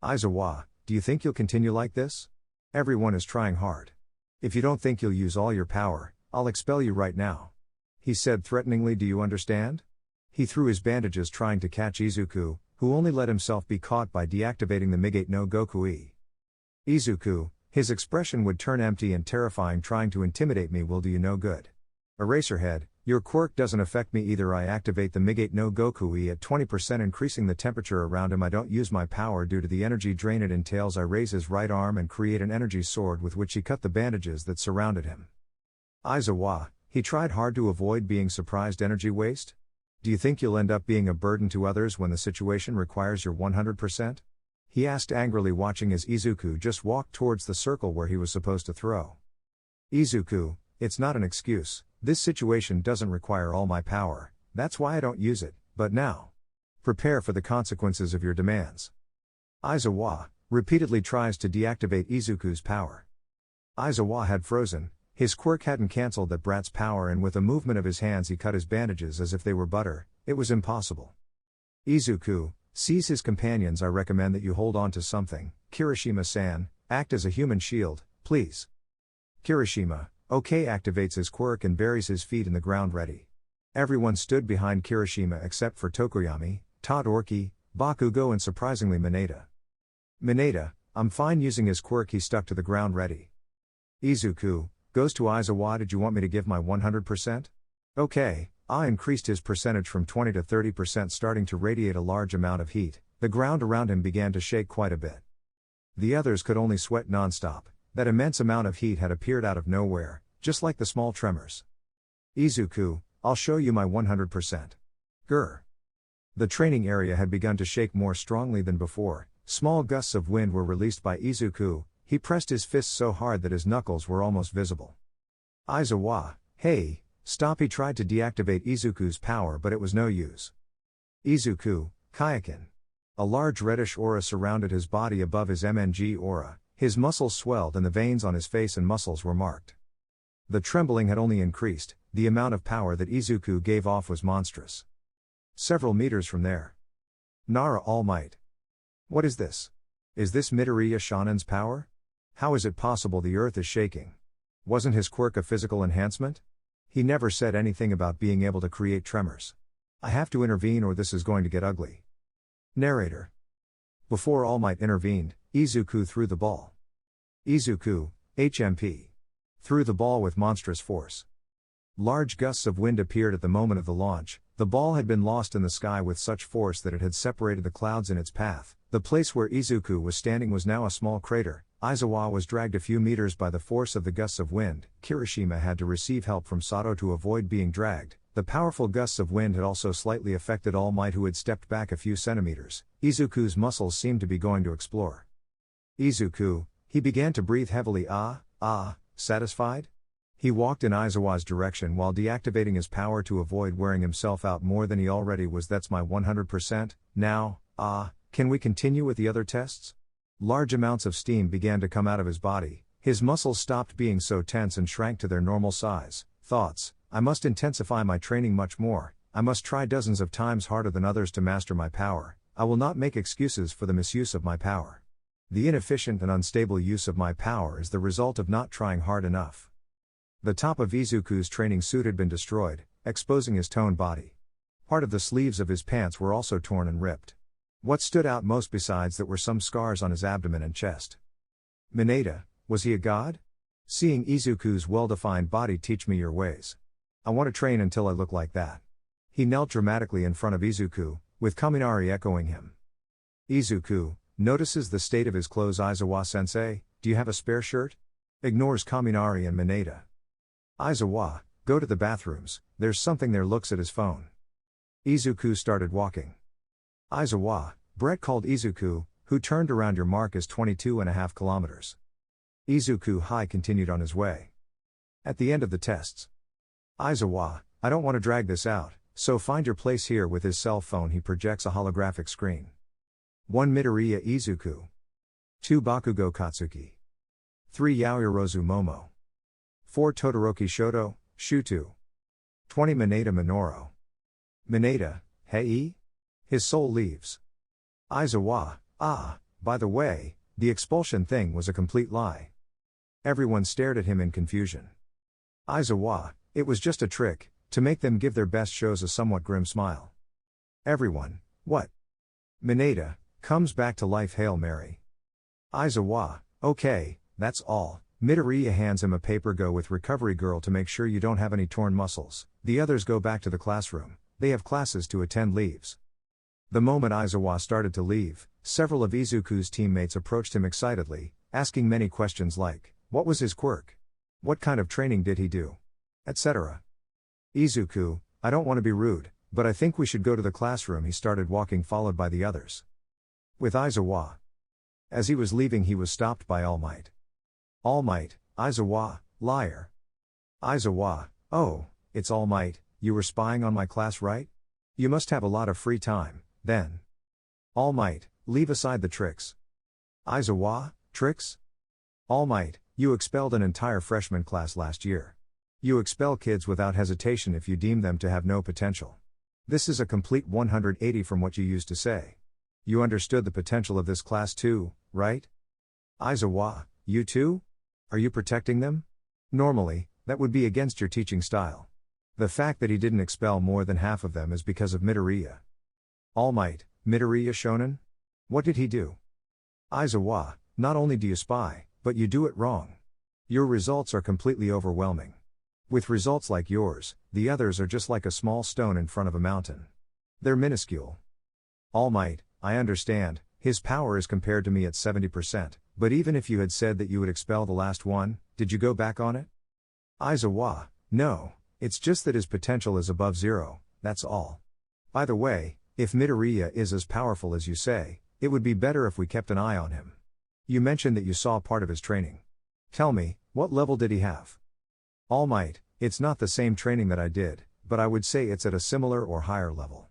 Aizawa, do you think you'll continue like this? Everyone is trying hard. If you don't think you'll use all your power, I'll expel you right now. He said threateningly. Do you understand? He threw his bandages, trying to catch Izuku, who only let himself be caught by deactivating the Migate no Gokui. Izuku, his expression would turn empty and terrifying. Trying to intimidate me will do you no good. Eraserhead, your quirk doesn't affect me either. I activate the Migate no Gokui at 20%, increasing the temperature around him. I don't use my power due to the energy drain it entails. I raise his right arm and create an energy sword with which he cut the bandages that surrounded him. Aizawa, he tried hard to avoid being surprised. Energy waste? Do you think you'll end up being a burden to others when the situation requires your 100%? He asked angrily, watching as Izuku just walked towards the circle where he was supposed to throw. Izuku, it's not an excuse. This situation doesn't require all my power, that's why I don't use it, but now. Prepare for the consequences of your demands. Aizawa repeatedly tries to deactivate Izuku's power. Aizawa had frozen. His quirk hadn't cancelled that brat's power, and with a movement of his hands he cut his bandages as if they were butter. It was impossible. Izuku sees his companions. I recommend that you hold on to something. Kirishima-san, act as a human shield, please. Kirishima, okay, activates his quirk and buries his feet in the ground ready. Everyone stood behind Kirishima except for Tokoyami, Todoroki, Bakugo and surprisingly Mineta. Mineta, I'm fine. Using his quirk he stuck to the ground ready. Izuku goes to Aizawa. Did you want me to give my 100%? Okay, I increased his percentage from 20 to 30%, starting to radiate a large amount of heat. The ground around him began to shake quite a bit. The others could only sweat non-stop. That immense amount of heat had appeared out of nowhere. just like the small tremors. Izuku, I'll show you my 100%. Grr. The training area had begun to shake more strongly than before. Small gusts of wind were released by Izuku. He pressed his fists so hard that his knuckles were almost visible. Aizawa, hey, stop! He tried to deactivate Izuku's power, but it was no use. Izuku, Kayakin. A large reddish aura surrounded his body above his MNG aura. His muscles swelled and the veins on his face and muscles were marked. The trembling had only increased. The amount of power that Izuku gave off was monstrous. Several meters from there. Nara All Might. What is this? Is this Midoriya Shonen's power? How is it possible the earth is shaking? Wasn't his quirk a physical enhancement? He never said anything about being able to create tremors. I have to intervene or this is going to get ugly. Narrator. Before All Might intervened, Izuku threw the ball. Izuku, HMP. Threw the ball with monstrous force. Large gusts of wind appeared at the moment of the launch. The ball had been lost in the sky with such force that it had separated the clouds in its path. The place where Izuku was standing was now a small crater. Aizawa was dragged a few meters by the force of the gusts of wind. Kirishima had to receive help from Sato to avoid being dragged. The powerful gusts of wind had also slightly affected All Might, who had stepped back a few centimeters. Izuku's muscles seemed to be going to explode. Izuku, he began to breathe heavily. Satisfied? He walked in Aizawa's direction while deactivating his power to avoid wearing himself out more than he already was. That's my 100%. Now, can we continue with the other tests? Large amounts of steam began to come out of his body. His muscles stopped being so tense and shrank to their normal size. Thoughts: I must intensify my training much more. I must try dozens of times harder than others to master my power. I will not make excuses for the misuse of my power. The inefficient and unstable use of my power is the result of not trying hard enough. The top of Izuku's training suit had been destroyed, exposing his toned body. Part of the sleeves of his pants were also torn and ripped. What stood out most besides that were some scars on his abdomen and chest. Mineta, was he a god? Seeing Izuku's well-defined body, teach me your ways. I want to train until I look like that. He knelt dramatically in front of Izuku, with Kaminari echoing him. Izuku notices the state of his clothes. Aizawa-sensei, do you have a spare shirt? Ignores Kaminari and Mineta. Aizawa, go to the bathrooms, there's something there. Looks at his phone. Izuku started walking. Aizawa, Brett called Izuku, who turned around. Your mark is 22.5 kilometers. Izuku High continued on his way. At the end of the tests. Aizawa, I don't want to drag this out, so find your place here. With his cell phone he projects a holographic screen. 1 Midoriya Izuku. 2 Bakugo Katsuki. 3 Yaoyorozu Momo. 4 Todoroki Shoto, Shutu. 20 Mineta Minoru. Mineta, hey? His soul leaves. Aizawa, by the way, the expulsion thing was a complete lie. Everyone stared at him in confusion. Aizawa, it was just a trick, to make them give their best. Shows a somewhat grim smile. Everyone, what? Mineta, comes back to life. Hail Mary. Aizawa, okay, that's all. Midoriya hands him a paper. Go with recovery girl to make sure you don't have any torn muscles. The others go back to the classroom. They have classes to attend. Leaves. The moment Aizawa started to leave, several of Izuku's teammates approached him excitedly, asking many questions like, what was his quirk? What kind of training did he do? Etc. Izuku, I don't want to be rude, but I think we should go to the classroom. He started walking, followed by the others. With Aizawa. As he was leaving he was stopped by All Might. All Might, Aizawa, liar. Aizawa, oh, it's All Might, you were spying on my class, right? You must have a lot of free time, then. All Might, leave aside the tricks. Aizawa, tricks? All Might, you expelled an entire freshman class last year. You expel kids without hesitation if you deem them to have no potential. This is a complete 180 from what you used to say. You understood the potential of this class too, right? Aizawa, you too? Are you protecting them? Normally, that would be against your teaching style. The fact that he didn't expel more than half of them is because of Midoriya. All Might, Midoriya Shonen? What did he do? Aizawa, not only do you spy, but you do it wrong. Your results are completely overwhelming. With results like yours, the others are just like a small stone in front of a mountain. They're minuscule. All Might, I understand, his power is compared to me at 70%, but even if you had said that you would expel the last one, did you go back on it? Aizawa, no, it's just that his potential is above zero, that's all. By the way, if Midoriya is as powerful as you say, it would be better if we kept an eye on him. You mentioned that you saw part of his training. Tell me, what level did he have? All Might, it's not the same training that I did, but I would say it's at a similar or higher level.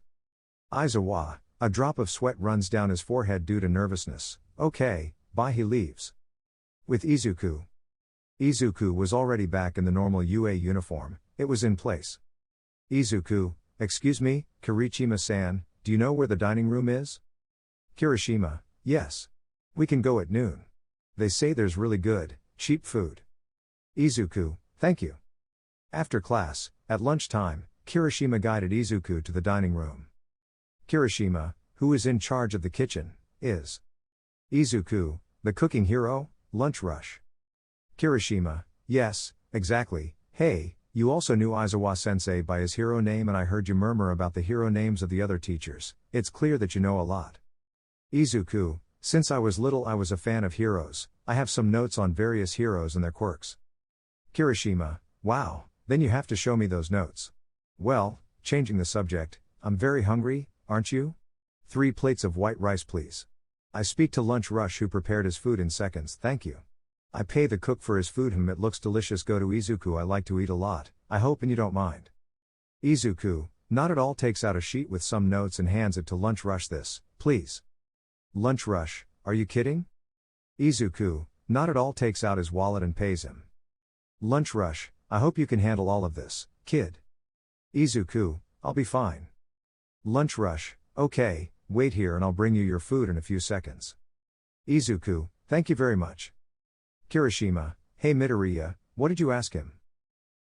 Aizawa, a drop of sweat runs down his forehead due to nervousness. Okay, bye. He leaves. With Izuku. Izuku was already back in the normal UA uniform, it was in place. Izuku, excuse me, Kirishima-san, do you know where the dining room is? Kirishima, yes. We can go at noon. They say there's really good, cheap food. Izuku, thank you. After class, at lunchtime, Kirishima guided Izuku to the dining room. Kirishima, who is in charge of the kitchen, is Izuku, the cooking hero, lunch rush. Kirishima, yes, exactly. Hey, you also knew Aizawa-sensei by his hero name, and I heard you murmur about the hero names of the other teachers. It's clear that you know a lot. Izuku, since I was little I was a fan of heroes. I have some notes on various heroes and their quirks. Kirishima, wow, then you have to show me those notes. Well, changing the subject, I'm very hungry, aren't you? 3 plates of white rice please. I speak to Lunch Rush who prepared his food in seconds, thank you. I pay the cook for his food. It looks delicious. Go to Izuku, I like to eat a lot, I hope and you don't mind. Izuku, not at all, takes out a sheet with some notes and hands it to Lunch Rush. This, please. Lunch Rush, are you kidding? Izuku, not at all, takes out his wallet and pays him. Lunch Rush, I hope you can handle all of this, kid. Izuku, I'll be fine. Lunch Rush, okay, wait here and I'll bring you your food in a few seconds. Izuku, thank you very much. Kirishima, hey Midoriya, what did you ask him?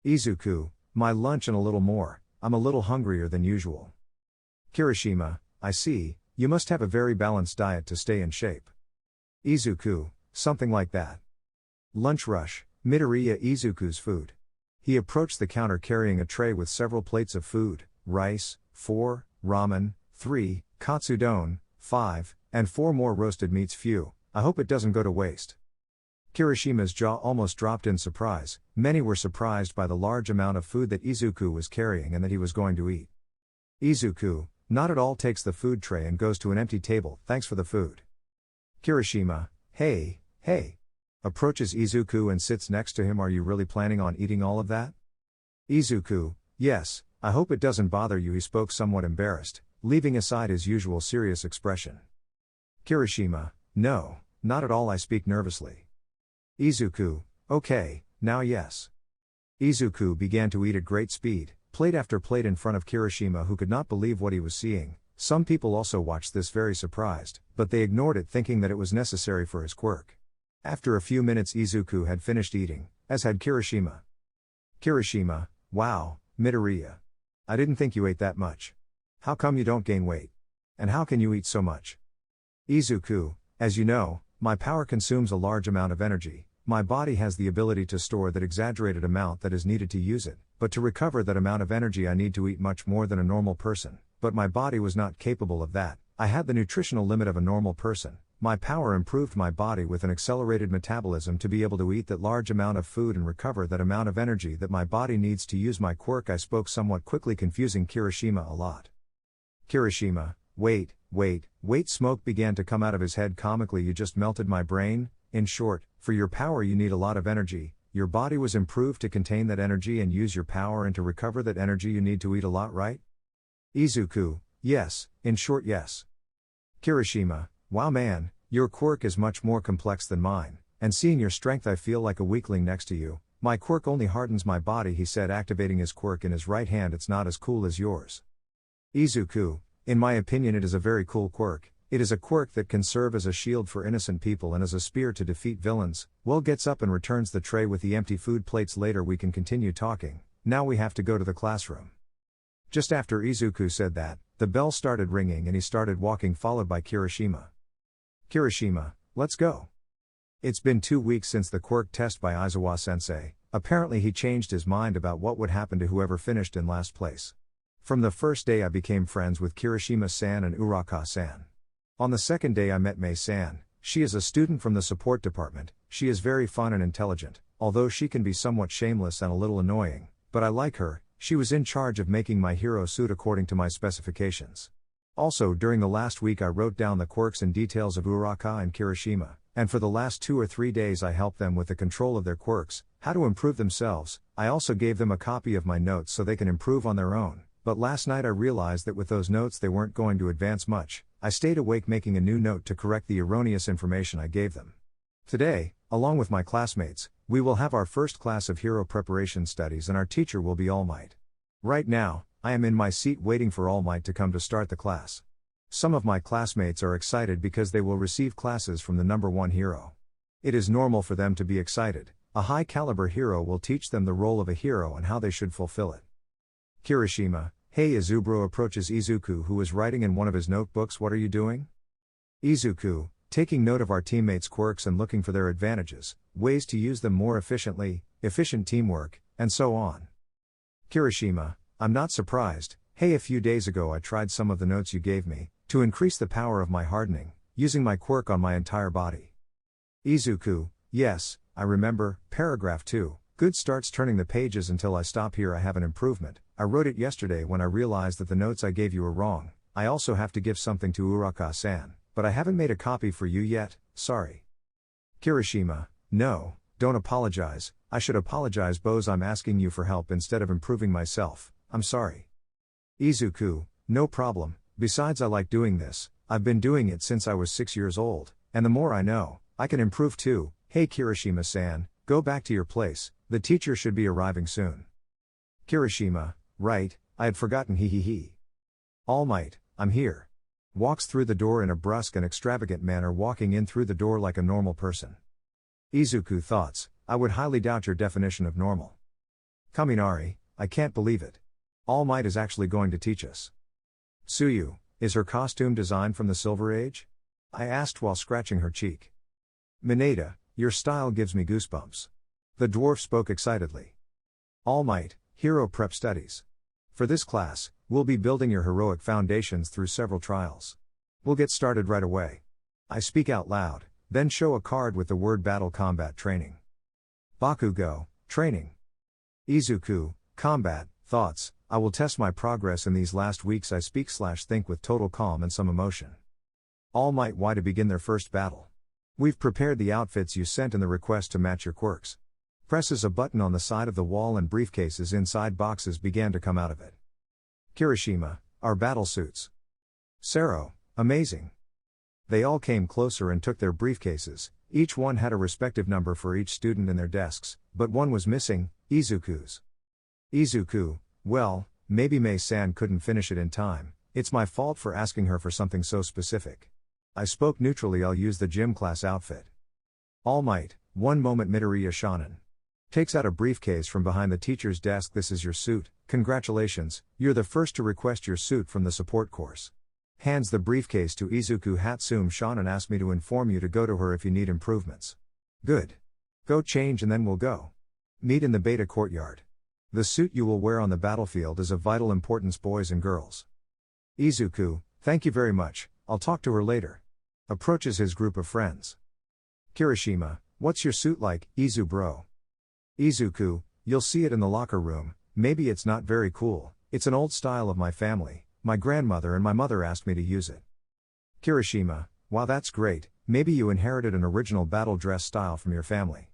Izuku, my lunch and a little more, I'm a little hungrier than usual. Kirishima, I see, you must have a very balanced diet to stay in shape. Izuku, something like that. Lunch Rush, Midoriya Izuku's food. He approached the counter carrying a tray with several plates of food, rice, 4, ramen, 3, katsudon, 5, and 4 more roasted meats. Phew, I hope it doesn't go to waste. Kirishima's jaw almost dropped in surprise. Many were surprised by the large amount of food that Izuku was carrying and that he was going to eat. Izuku, not at all, takes the food tray and goes to an empty table. Thanks for the food. Kirishima, hey. Approaches Izuku and sits next to him. Are you really planning on eating all of that? Izuku, yes, I hope it doesn't bother you. He spoke somewhat embarrassed, leaving aside his usual serious expression. Kirishima, no, not at all, I speak nervously. Izuku, okay, now yes. Izuku began to eat at great speed, plate after plate in front of Kirishima, who could not believe what he was seeing. Some people also watched this very surprised, but they ignored it thinking that it was necessary for his quirk. After a few minutes Izuku had finished eating, as had Kirishima. Kirishima, wow, Midoriya. I didn't think you ate that much. How come you don't gain weight? And how can you eat so much? Izuku, as you know, my power consumes a large amount of energy. My body has the ability to store that exaggerated amount that is needed to use it, but to recover that amount of energy I need to eat much more than a normal person, but my body was not capable of that. I had the nutritional limit of a normal person. My power improved my body with an accelerated metabolism to be able to eat that large amount of food and recover that amount of energy that my body needs to use my quirk. I spoke somewhat quickly, confusing Kirishima a lot. Kirishima, wait, smoke began to come out of his head comically. You just melted my brain. In short, for your power you need a lot of energy. Your body was improved to contain that energy and use your power, and to recover that energy you need to eat a lot, right? Izuku, yes, in short yes. Kirishima, wow man, your quirk is much more complex than mine, and seeing your strength I feel like a weakling next to you. My quirk only hardens my body, he said, activating his quirk in his right hand. It's not as cool as yours. Izuku, in my opinion it is a very cool quirk. It is a quirk that can serve as a shield for innocent people and as a spear to defeat villains. Well, gets up and returns the tray with the empty food plates. Later we can continue talking, now we have to go to the classroom. Just after Izuku said that, the bell started ringing and he started walking, followed by Kirishima. Kirishima, let's go. It's been 2 weeks since the quirk test by Aizawa-sensei. Apparently he changed his mind about what would happen to whoever finished in last place. From the first day I became friends with Kirishima-san and Uraka-san. On the second day I met Mei-san. She is a student from the support department. She is very fun and intelligent, although she can be somewhat shameless and a little annoying, but I like her. She was in charge of making my hero suit according to my specifications. Also, during the last week I wrote down the quirks and details of Uraka and Kirishima, and for the last 2 or 3 days I helped them with the control of their quirks, how to improve themselves. I also gave them a copy of my notes so they can improve on their own, but last night I realized that with those notes they weren't going to advance much. I stayed awake making a new note to correct the erroneous information I gave them. Today, along with my classmates, we will have our first class of hero preparation studies and our teacher will be All Might. Right now, I am in my seat waiting for All Might to come to start the class. Some of my classmates are excited because they will receive classes from the number 1 hero. It is normal for them to be excited. A high caliber hero will teach them the role of a hero and how they should fulfill it. Kirishima, hey. Izubro approaches Izuku, who is writing in one of his notebooks. What are you doing? Izuku, taking note of our teammates' quirks and looking for their advantages, ways to use them more efficiently, efficient teamwork, and so on. Kirishima, I'm not surprised. Hey, a few days ago I tried some of the notes you gave me, to increase the power of my hardening, using my quirk on my entire body. Izuku, yes, I remember. Paragraph 2, good starts turning the pages until I stop here. I have an improvement. I wrote it yesterday when I realized that the notes I gave you were wrong. I also have to give something to Uraka-san, but I haven't made a copy for you yet, sorry. Kirishima, no, don't apologize. I should apologize Bose. I'm asking you for help instead of improving myself, I'm sorry. Izuku, no problem, besides I like doing this, I've been doing it since I was 6 years old, and the more I know, I can improve too. Hey Kirishima-san, go back to your place, the teacher should be arriving soon. Kirishima, right, I had forgotten he. All Might, I'm here. Walks through the door in a brusque and extravagant manner, walking in through the door like a normal person. Izuku thoughts, I would highly doubt your definition of normal. Kaminari, I can't believe it. All Might is actually going to teach us. Tsuyu, is her costume designed from the Silver Age? I asked while scratching her cheek. Mineta, your style gives me goosebumps. The dwarf spoke excitedly. All Might, hero prep studies. For this class, we'll be building your heroic foundations through several trials. We'll get started right away. I speak out loud, then show a card with the word battle combat training. Bakugo, training. Izuku, combat, thoughts, I will test my progress in these last weeks. I speak/think with total calm and some emotion. All Might, why to begin their first battle? We've prepared the outfits you sent and the request to match your quirks. Presses a button on the side of the wall and briefcases inside boxes began to come out of it. Kirishima, our battle suits. Sero, amazing. They all came closer and took their briefcases. Each one had a respective number for each student in their desks, but one was missing, Izuku's. Izuku, well, maybe Mei-san couldn't finish it in time. It's my fault for asking her for something so specific. I spoke neutrally. I'll use the gym class outfit. All Might, one moment. Midoriya Shonen takes out a briefcase from behind the teacher's desk. This is your suit, congratulations, you're the first to request your suit from the support course. Hands the briefcase to Izuku. Hatsum Shonen asked me to inform you to go to her if you need improvements. Good. Go change and then we'll go. Meet in the beta courtyard. The suit you will wear on the battlefield is of vital importance, boys and girls. Izuku, thank you very much, I'll talk to her later. Approaches his group of friends. Kirishima, what's your suit like, Izu bro? Izuku, you'll see it in the locker room. Maybe it's not very cool, it's an old style of my family, my grandmother and my mother asked me to use it. Kirishima, wow, that's great, maybe you inherited an original battle dress style from your family.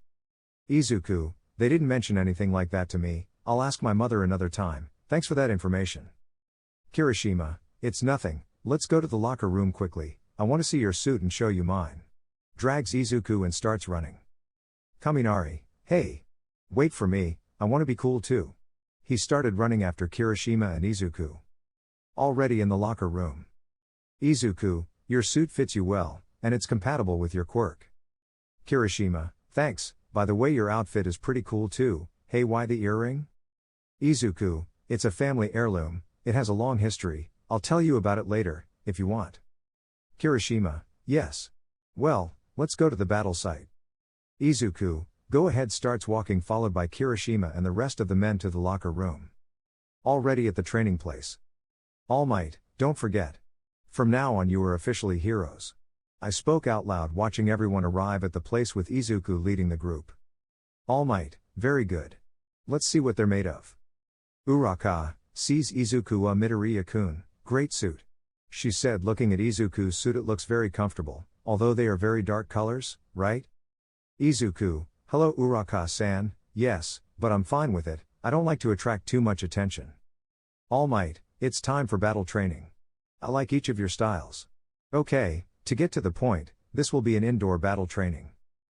Izuku, they didn't mention anything like that to me, I'll ask my mother another time, thanks for that information. Kirishima, it's nothing, let's go to the locker room quickly, I want to see your suit and show you mine. Drags Izuku and starts running. Kaminari, hey! Wait for me, I want to be cool too. He started running after Kirishima and Izuku. Already in the locker room. Izuku, your suit fits you well, and it's compatible with your quirk. Kirishima, thanks, by the way your outfit is pretty cool too, hey why the earring? Izuku, it's a family heirloom, it has a long history, I'll tell you about it later, if you want. Kirishima, yes. Well, let's go to the battle site. Izuku, go ahead. Starts walking followed by Kirishima and the rest of the men to the locker room. Already at the training place. All Might, don't forget. From now on you are officially heroes. I spoke out loud watching everyone arrive at the place with Izuku leading the group. All Might, very good. Let's see what they're made of. Uraka sees Izuku Midoriya-kun, great suit. She said, looking at Izuku's suit, it looks very comfortable, although they are very dark colors, right? Izuku, hello Uraka-san, yes, but I'm fine with it, I don't like to attract too much attention. All Might, it's time for battle training. I like each of your styles. Okay, to get to the point, this will be an indoor battle training.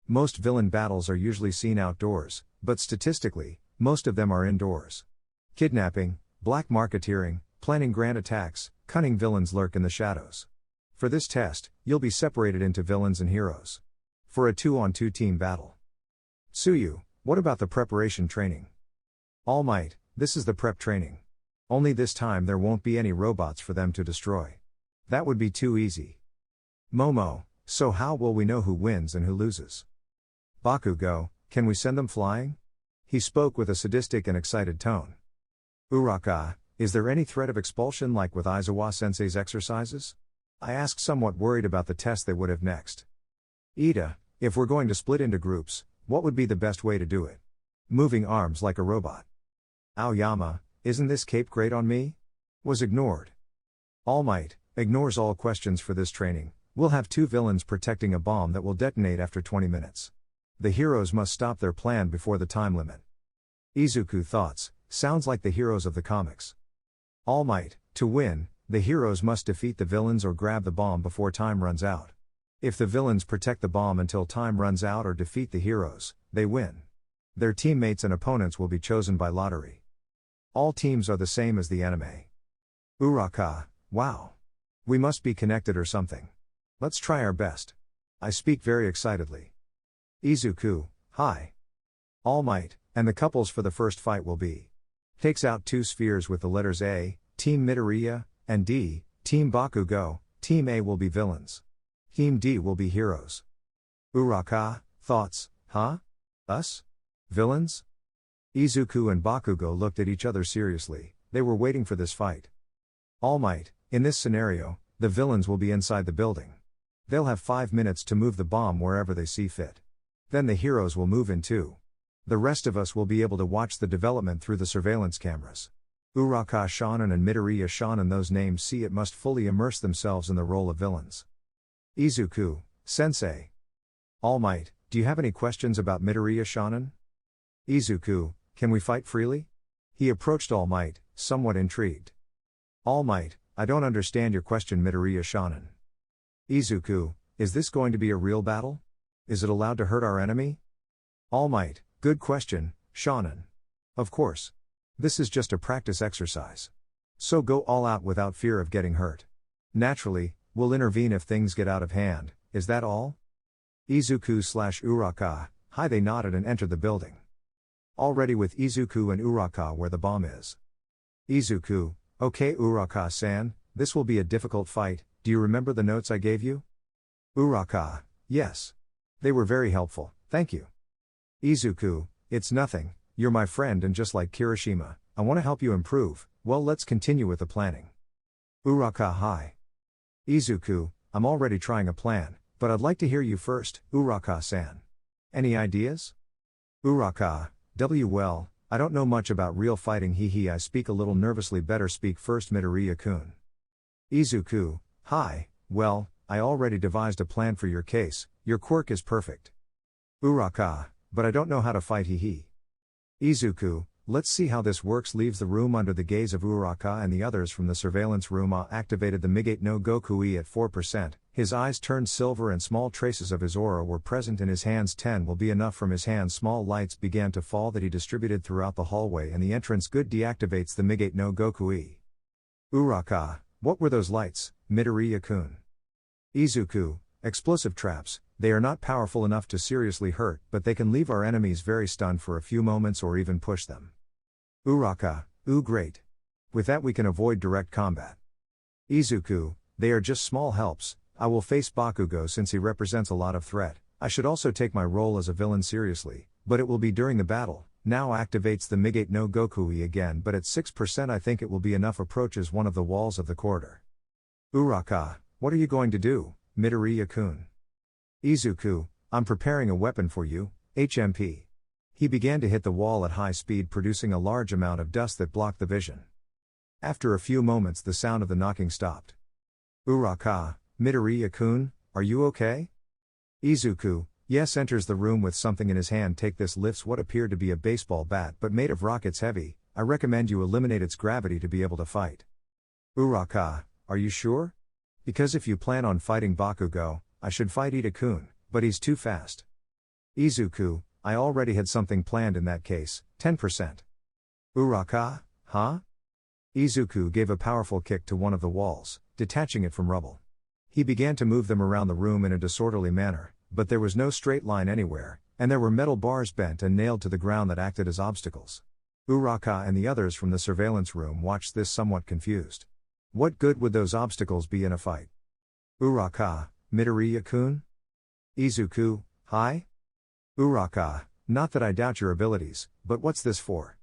Most villain battles are usually seen outdoors, but statistically, most of them are indoors. Kidnapping, black marketeering, planning grand attacks, cunning villains lurk in the shadows. For this test, you'll be separated into villains and heroes. For a 2-on-2 team battle. Tsuyu, what about the preparation training? All Might, this is the prep training. Only this time there won't be any robots for them to destroy. That would be too easy. Momo, so how will we know who wins and who loses? Bakugo, can we send them flying? He spoke with a sadistic and excited tone. Uraka, is there any threat of expulsion like with Aizawa-sensei's exercises? I asked, somewhat worried about the test they would have next. Ida, if we're going to split into groups, what would be the best way to do it? Moving arms like a robot. Aoyama, isn't this cape great on me? Was ignored. All Might, ignores all questions for this training. We'll have 2 villains protecting a bomb that will detonate after 20 minutes. The heroes must stop their plan before the time limit. Izuku thoughts, sounds like the heroes of the comics. All Might, to win, the heroes must defeat the villains or grab the bomb before time runs out. If the villains protect the bomb until time runs out or defeat the heroes, they win. Their teammates and opponents will be chosen by lottery. All teams are the same as the anime. Uraka, wow. We must be connected or something. Let's try our best. I speak very excitedly. Izuku, hi. All Might, and the couples for the first fight will be. Takes out 2 spheres with the letters A, Team Midoriya, and D, Team Bakugo. Team A will be villains. Team D will be heroes. Uraka, thoughts, huh? Us? Villains? Izuku and Bakugo looked at each other seriously, they were waiting for this fight. All Might, in this scenario, the villains will be inside the building. They'll have 5 minutes to move the bomb wherever they see fit. Then the heroes will move in too. The rest of us will be able to watch the development through the surveillance cameras. Uraka Shonen and Midoriya Shonen, those names see it, must fully immerse themselves in the role of villains. Izuku, Sensei. All Might, do you have any questions about Midoriya Shonen? Izuku, can we fight freely? He approached All Might, somewhat intrigued. All Might, I don't understand your question, Midoriya Shonen. Izuku, is this going to be a real battle? Is it allowed to hurt our enemy? All Might, good question, Shonen. Of course. This is just a practice exercise. So go all out without fear of getting hurt. Naturally, we'll intervene if things get out of hand, is that all? Izuku/Uraka, hi. They nodded and entered the building. Already with Izuku and Uraka where the bomb is. Izuku, okay Uraka-san, this will be a difficult fight, do you remember the notes I gave you? Uraka, yes. They were very helpful, thank you. Izuku, it's nothing, you're my friend and just like Kirishima, I want to help you improve, well let's continue with the planning. Uraka, hi. Izuku, I'm already trying a plan, but I'd like to hear you first, Uraka-san. Any ideas? Uraka, well, I don't know much about real fighting, I speak a little nervously, better speak first Midoriya-kun. Izuku, hi, well, I already devised a plan for your case, your quirk is perfect. Uraka, but I don't know how to fight Izuku, let's see how this works. Leaves the room under the gaze of Uraka and the others from the surveillance room. Activated the Migate no Gokui at 4%, his eyes turned silver and small traces of his aura were present in his hands. 10 will be enough. From his hands small lights began to fall that he distributed throughout the hallway and the entrance. Good, deactivates the Migate no Gokui. Uraka, what were those lights, Midoriya-kun? Izuku, explosive traps. They are not powerful enough to seriously hurt, but they can leave our enemies very stunned for a few moments or even push them. Uraka, great. With that we can avoid direct combat. Izuku, they are just small helps. I will face Bakugo since he represents a lot of threat. I should also take my role as a villain seriously, but it will be during the battle. Now activates the Migate no Gokui again, but at 6% I think it will be enough. Approaches one of the walls of the corridor. Uraka, what are you going to do, Midoriya-kun? Izuku, I'm preparing a weapon for you, HMP. He began to hit the wall at high speed, producing a large amount of dust that blocked the vision. After a few moments, the sound of the knocking stopped. Uraka, Midoriya-kun, are you okay? Izuku, yes, enters the room with something in his hand. Take this. Lifts what appeared to be a baseball bat but made of rock. It's heavy. I recommend you eliminate its gravity to be able to fight. Uraka, are you sure? Because if you plan on fighting Bakugo, I should fight Ida-kun, but he's too fast. Izuku, I already had something planned in that case, 10%. Uraka, huh? Izuku gave a powerful kick to one of the walls, detaching it from rubble. He began to move them around the room in a disorderly manner, but there was no straight line anywhere, and there were metal bars bent and nailed to the ground that acted as obstacles. Uraka and the others from the surveillance room watched this somewhat confused. What good would those obstacles be in a fight? Uraka, Midoriya-kun? Izuku, hi? Uraka, not that I doubt your abilities, but what's this for?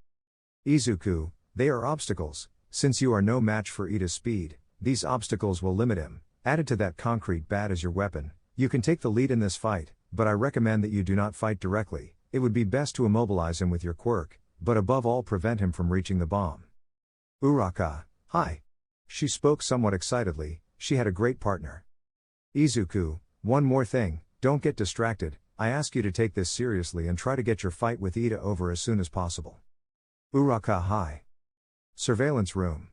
Izuku, they are obstacles. Since you are no match for Ida's speed, these obstacles will limit him. Added to that, concrete bat as your weapon. You can take the lead in this fight, but I recommend that you do not fight directly. It would be best to immobilize him with your quirk, but above all prevent him from reaching the bomb. Uraka, hi. She spoke somewhat excitedly. She had a great partner. Izuku, one more thing, don't get distracted. I ask you to take this seriously and try to get your fight with Ida over as soon as possible. Uraka, hi. Surveillance room.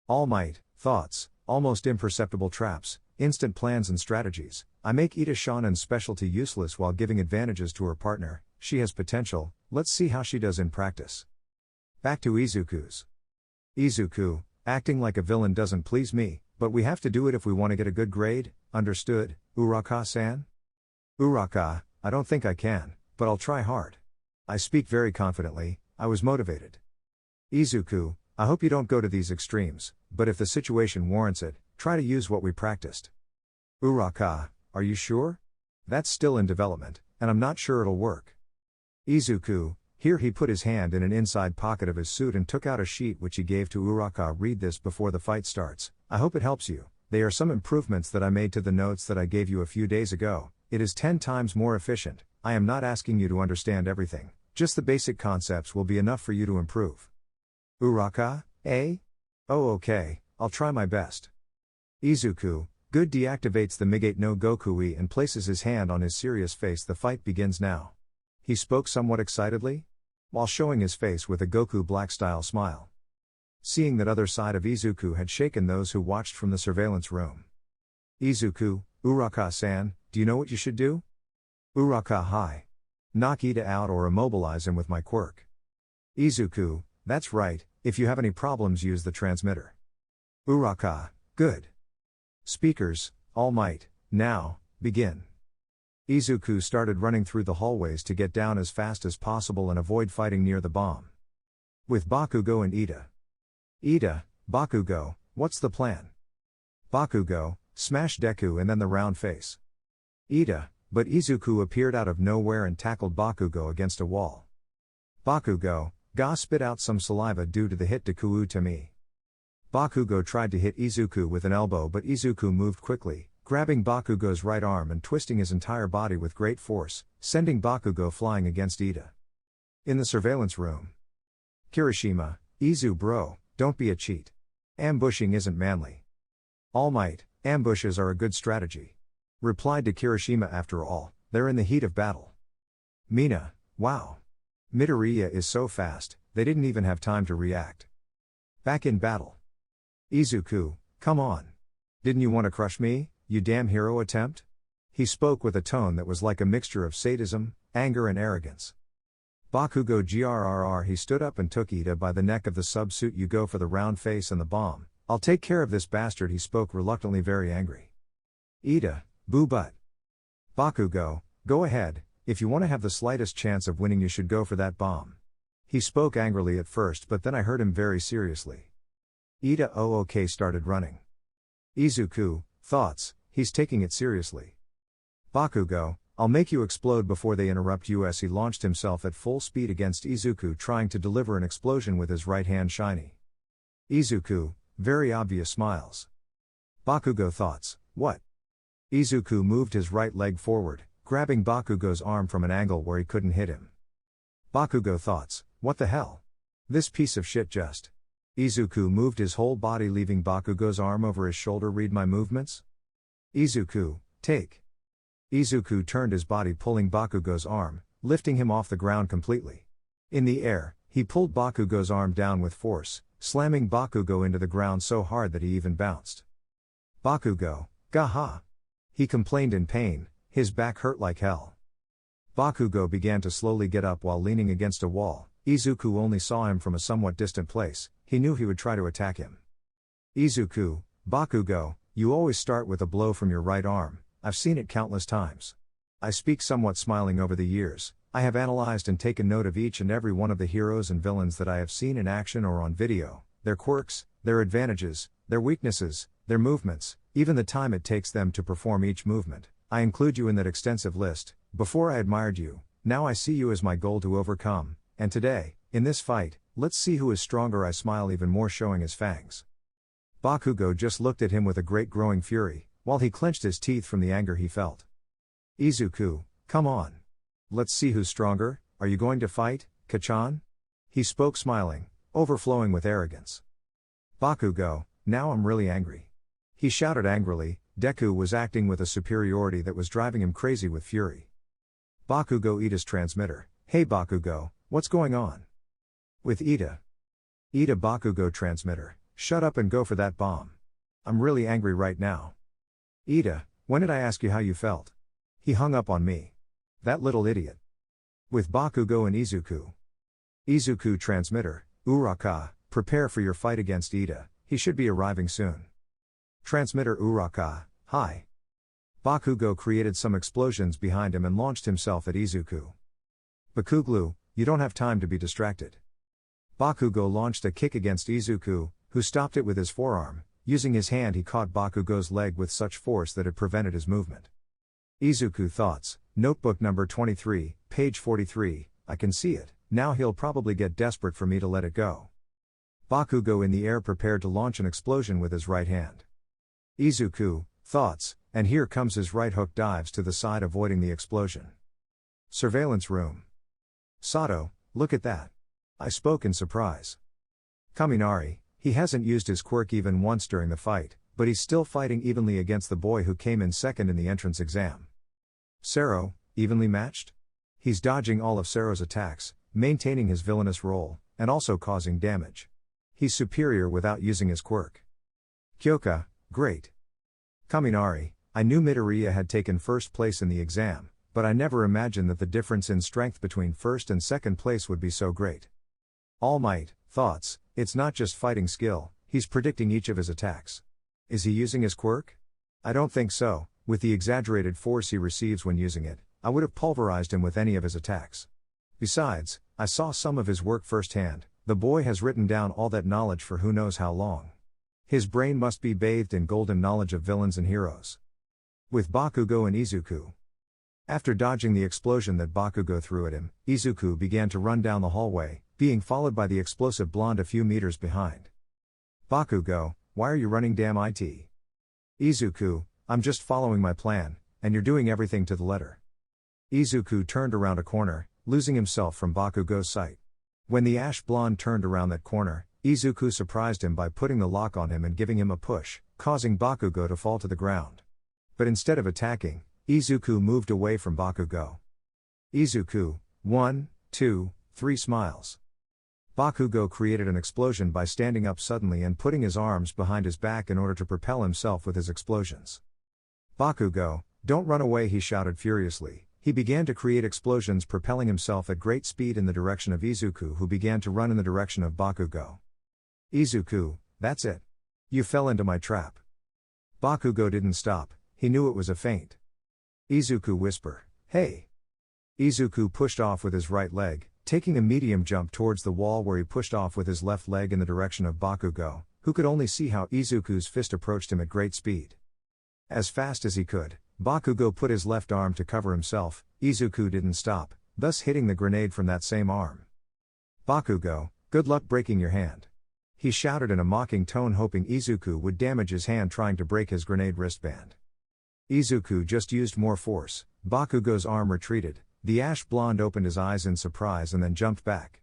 All Might, thoughts, almost imperceptible traps, instant plans and strategies. I make Ida Shonen's specialty useless while giving advantages to her partner. She has potential, let's see how she does in practice. Back to Izuku's. Izuku, acting like a villain doesn't please me, but we have to do it if we want to get a good grade, understood, Uraka-san? Uraka, I don't think I can, but I'll try hard. I speak very confidently, I was motivated. Izuku, I hope you don't go to these extremes, but if the situation warrants it, try to use what we practiced. Uraka, are you sure? That's still in development, and I'm not sure it'll work. Izuku, here he put his hand in an inside pocket of his suit and took out a sheet which he gave to Uraka. Read this before the fight starts. I hope it helps you. They are some improvements that I made to the notes that I gave you a few days ago. It is 10 times more efficient. I am not asking you to understand everything. Just the basic concepts will be enough for you to improve. Uraka, eh? Oh okay, I'll try my best. Izuku, good, deactivates the Migate no Gokui and places his hand on his serious face. The fight begins now. He spoke somewhat excitedly, while showing his face with a Goku Black-style smile. Seeing that other side of Izuku had shaken those who watched from the surveillance room. Izuku, Uraka-san, do you know what you should do? Uraka, hi. Knock Ida out or immobilize him with my quirk. Izuku, that's right, if you have any problems use the transmitter. Uraka, good. Speakers, All Might, now, begin. Izuku started running through the hallways to get down as fast as possible and avoid fighting near the bomb. With Bakugo and Ida. Ida, Bakugo, what's the plan? Bakugo, smash Deku and then the round face. Ida, but Izuku appeared out of nowhere and tackled Bakugo against a wall. Bakugo, ga spit out some saliva due to the hit Deku to me. Bakugo tried to hit Izuku with an elbow, but Izuku moved quickly, grabbing Bakugo's right arm and twisting his entire body with great force, sending Bakugo flying against Ida. In the surveillance room. Kirishima, Izu bro, don't be a cheat. Ambushing isn't manly. All Might, ambushes are a good strategy. Replied to Kirishima, after all, they're in the heat of battle. Mina, wow. Midoriya is so fast, they didn't even have time to react. Back in battle. Izuku, come on. Didn't you want to crush me, you damn hero attempt? He spoke with a tone that was like a mixture of sadism, anger and arrogance. Bakugo grrr, he stood up and took Ida by the neck of the sub-suit. You go for the round face and the bomb. I'll take care of this bastard. He spoke reluctantly, very angry. Ida, boo butt. Bakugo, go ahead, if you want to have the slightest chance of winning you should go for that bomb. He spoke angrily at first, but then I heard him very seriously. Ida okay started running. Izuku, thoughts, he's taking it seriously. Bakugo, I'll make you explode before they interrupt you. As he launched himself at full speed against Izuku, trying to deliver an explosion with his right hand shiny. Izuku, very obvious smiles. Bakugo, thoughts, what? Izuku moved his right leg forward, grabbing Bakugo's arm from an angle where he couldn't hit him. Bakugo thoughts, what the hell? This piece of shit just. Izuku moved his whole body, leaving Bakugo's arm over his shoulder. Read my movements? Izuku, take. Izuku turned his body, pulling Bakugo's arm, lifting him off the ground completely. In the air, he pulled Bakugo's arm down with force, slamming Bakugo into the ground so hard that he even bounced. Bakugo, gaha! He complained in pain, his back hurt like hell. Bakugo began to slowly get up while leaning against a wall. Izuku only saw him from a somewhat distant place. He knew he would try to attack him. Izuku, Bakugo, you always start with a blow from your right arm. I've seen it countless times. I speak somewhat smiling. Over the years, I have analyzed and taken note of each and every one of the heroes and villains that I have seen in action or on video, their quirks, their advantages, their weaknesses, their movements, even the time it takes them to perform each movement. I include you in that extensive list. Before I admired you, now I see you as my goal to overcome, and today, in this fight, let's see who is stronger. I smile even more, showing his fangs. Bakugo just looked at him with a great growing fury, while he clenched his teeth from the anger he felt. Izuku, come on. Let's see who's stronger. Are you going to fight, Kachan? He spoke smiling, overflowing with arrogance. Bakugo, now I'm really angry. He shouted angrily. Deku was acting with a superiority that was driving him crazy with fury. Bakugo, Ida's transmitter. Hey Bakugo, what's going on? With Ida. Ida, Bakugo transmitter. Shut up and go for that bomb. I'm really angry right now. Ida, when did I ask you how you felt? He hung up on me. That little idiot. With Bakugo and Izuku. Izuku transmitter. Uraka, prepare for your fight against Ida, he should be arriving soon. Transmitter Uraka, hi. Bakugo created some explosions behind him and launched himself at Izuku. Bakuglu, you don't have time to be distracted. Bakugo launched a kick against Izuku, who stopped it with his forearm. Using his hand, he caught Bakugo's leg with such force that it prevented his movement. Izuku thoughts, notebook number 23, page 43, I can see it, now he'll probably get desperate for me to let it go. Bakugo in the air prepared to launch an explosion with his right hand. Izuku, thoughts, and here comes his right hook, dives to the side, avoiding the explosion. Surveillance room. Sato, look at that. I spoke in surprise. Kaminari, he hasn't used his quirk even once during the fight, but he's still fighting evenly against the boy who came in second in the entrance exam. Sero, evenly matched? He's dodging all of Sero's attacks, maintaining his villainous role, and also causing damage. He's superior without using his quirk. Kyoka, great. Kaminari, I knew Midoriya had taken first place in the exam, but I never imagined that the difference in strength between first and second place would be so great. All Might, thoughts, it's not just fighting skill, he's predicting each of his attacks. Is he using his quirk? I don't think so. With the exaggerated force he receives when using it, I would have pulverized him with any of his attacks. Besides, I saw some of his work firsthand. The boy has written down all that knowledge for who knows how long. His brain must be bathed in golden knowledge of villains and heroes. With Bakugo and Izuku. After dodging the explosion that Bakugo threw at him, Izuku began to run down the hallway, being followed by the explosive blonde a few meters behind. Bakugo, why are you running? Damn it. Izuku, I'm just following my plan, and you're doing everything to the letter. Izuku turned around a corner, losing himself from Bakugo's sight. When the ash blonde turned around that corner, Izuku surprised him by putting the lock on him and giving him a push, causing Bakugo to fall to the ground. But instead of attacking, Izuku moved away from Bakugo. Izuku, 1, 2, 3 smiles. Bakugo created an explosion by standing up suddenly and putting his arms behind his back in order to propel himself with his explosions. Bakugo, don't run away, he shouted furiously. He began to create explosions, propelling himself at great speed in the direction of Izuku, who began to run in the direction of Bakugo. Izuku, that's it. You fell into my trap. Bakugo didn't stop, he knew it was a feint. Izuku whisper, hey. Izuku pushed off with his right leg, taking a medium jump towards the wall, where he pushed off with his left leg in the direction of Bakugo, who could only see how Izuku's fist approached him at great speed. As fast as he could, Bakugo put his left arm to cover himself. Izuku didn't stop, thus hitting the grenade from that same arm. Bakugo, good luck breaking your hand. He shouted in a mocking tone, hoping Izuku would damage his hand trying to break his grenade wristband. Izuku just used more force. Bakugo's arm retreated, The ash blonde opened his eyes in surprise and then jumped back.